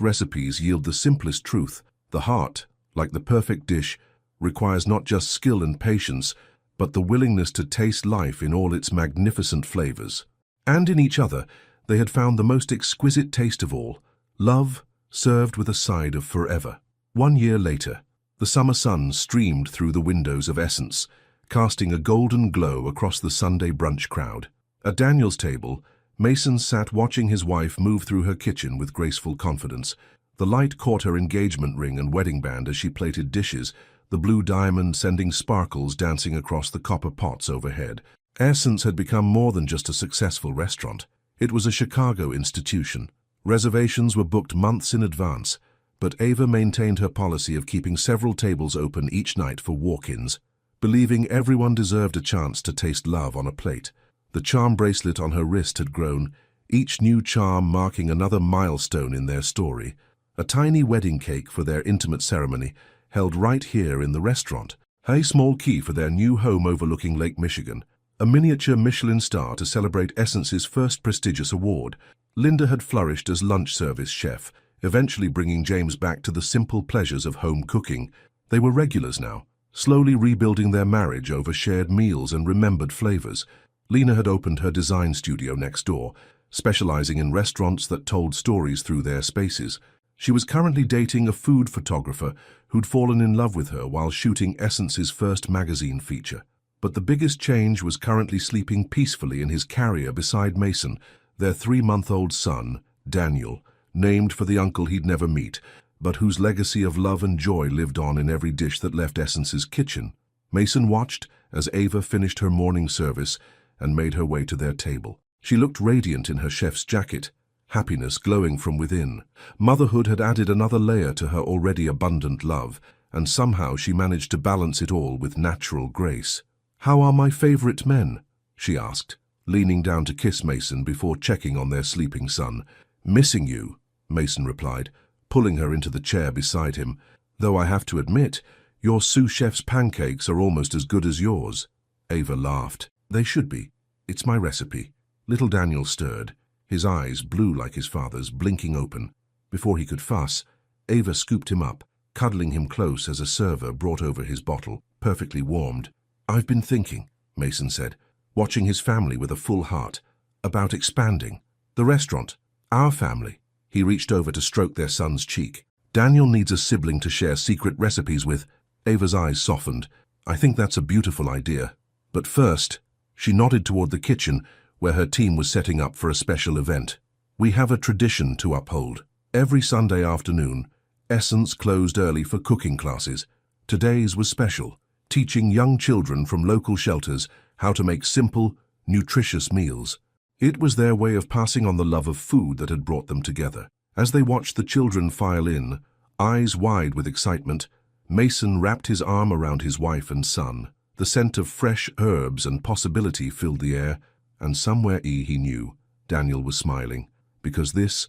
recipes yield the simplest truth. The heart, like the perfect dish, requires not just skill and patience, but the willingness to taste life in all its magnificent flavors. And in each other, they had found the most exquisite taste of all, love served with a side of forever. 1 year later, the summer sun streamed through the windows of Essence, casting a golden glow across the Sunday brunch crowd. At Daniel's table, Mason sat watching his wife move through her kitchen with graceful confidence. The light caught her engagement ring and wedding band as she plated dishes, the blue diamond sending sparkles dancing across the copper pots overhead. Essence had become more than just a successful restaurant. It was a Chicago institution. Reservations were booked months in advance, but Ava maintained her policy of keeping several tables open each night for walk-ins, believing everyone deserved a chance to taste love on a plate. The charm bracelet on her wrist had grown, each new charm marking another milestone in their story. A tiny wedding cake for their intimate ceremony, held right here in the restaurant. A small key for their new home overlooking Lake Michigan. A miniature Michelin star to celebrate Essence's first prestigious award. Linda had flourished as lunch service chef, eventually bringing James back to the simple pleasures of home cooking. They were regulars now, slowly rebuilding their marriage over shared meals and remembered flavors. Lena had opened her design studio next door, specializing in restaurants that told stories through their spaces. She was currently dating a food photographer who'd fallen in love with her while shooting Essence's first magazine feature. But the biggest change was currently sleeping peacefully in his carrier beside Mason, their 3-month-old son, Daniel, named for the uncle he'd never meet, but whose legacy of love and joy lived on in every dish that left Essence's kitchen. Mason watched as Ava finished her morning service and made her way to their table. She looked radiant in her chef's jacket, happiness glowing from within. Motherhood had added another layer to her already abundant love, and somehow she managed to balance it all with natural grace. "How are my favorite men?" she asked, leaning down to kiss Mason before checking on their sleeping son. "Missing you," Mason replied, pulling her into the chair beside him. "Though I have to admit, your sous chef's pancakes are almost as good as yours." Ava laughed. "They should be. It's my recipe." Little Daniel stirred, his eyes, blue like his father's, blinking open. Before he could fuss, Ava scooped him up, cuddling him close as a server brought over his bottle, perfectly warmed. "I've been thinking," Mason said, watching his family with a full heart, "about expanding. The restaurant, our family." He reached over to stroke their son's cheek. "Daniel needs a sibling to share secret recipes with." Ava's eyes softened. "I think that's a beautiful idea. But first," she nodded toward the kitchen, where her team was setting up for a special event. "We have a tradition to uphold. Every Sunday afternoon, Essence closed early for cooking classes. Today's was special, teaching young children from local shelters how to make simple, nutritious meals. It was their way of passing on the love of food that had brought them together." As they watched the children file in, eyes wide with excitement, Mason wrapped his arm around his wife and son. The scent of fresh herbs and possibility filled the air, and somewhere he knew Daniel was smiling, because this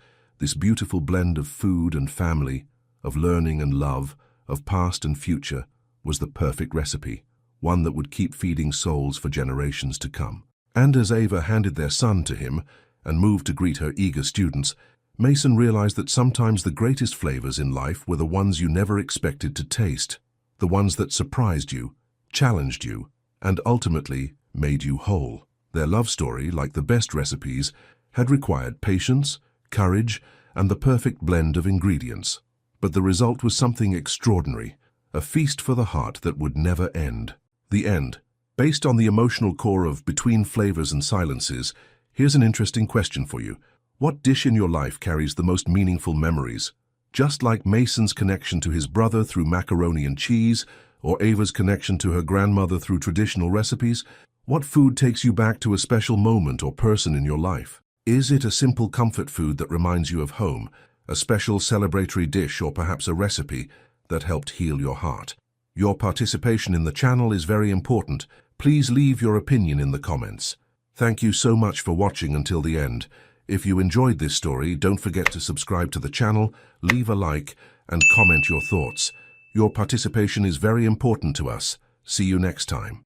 beautiful blend of food and family, of learning and love, of past and future, was the perfect recipe, one that would keep feeding souls for generations to come. And as Ava handed their son to him and moved to greet her eager students, Mason realized that sometimes the greatest flavors in life were the ones you never expected to taste, the ones that surprised you, challenged you, and ultimately made you whole. Their love story, like the best recipes, had required patience, courage, and the perfect blend of ingredients. But the result was something extraordinary, a feast for the heart that would never end. The end. Based on the emotional core of Between Flavors and Silences, here's an interesting question for you. What dish in your life carries the most meaningful memories? Just like Mason's connection to his brother through macaroni and cheese, or Ava's connection to her grandmother through traditional recipes, what food takes you back to a special moment or person in your life? Is it a simple comfort food that reminds you of home, a special celebratory dish, or perhaps a recipe that helped heal your heart? Your participation in the channel is very important. Please leave your opinion in the comments. Thank you so much for watching until the end. If you enjoyed this story, don't forget to subscribe to the channel, leave a like, and comment your thoughts. Your participation is very important to us. See you next time.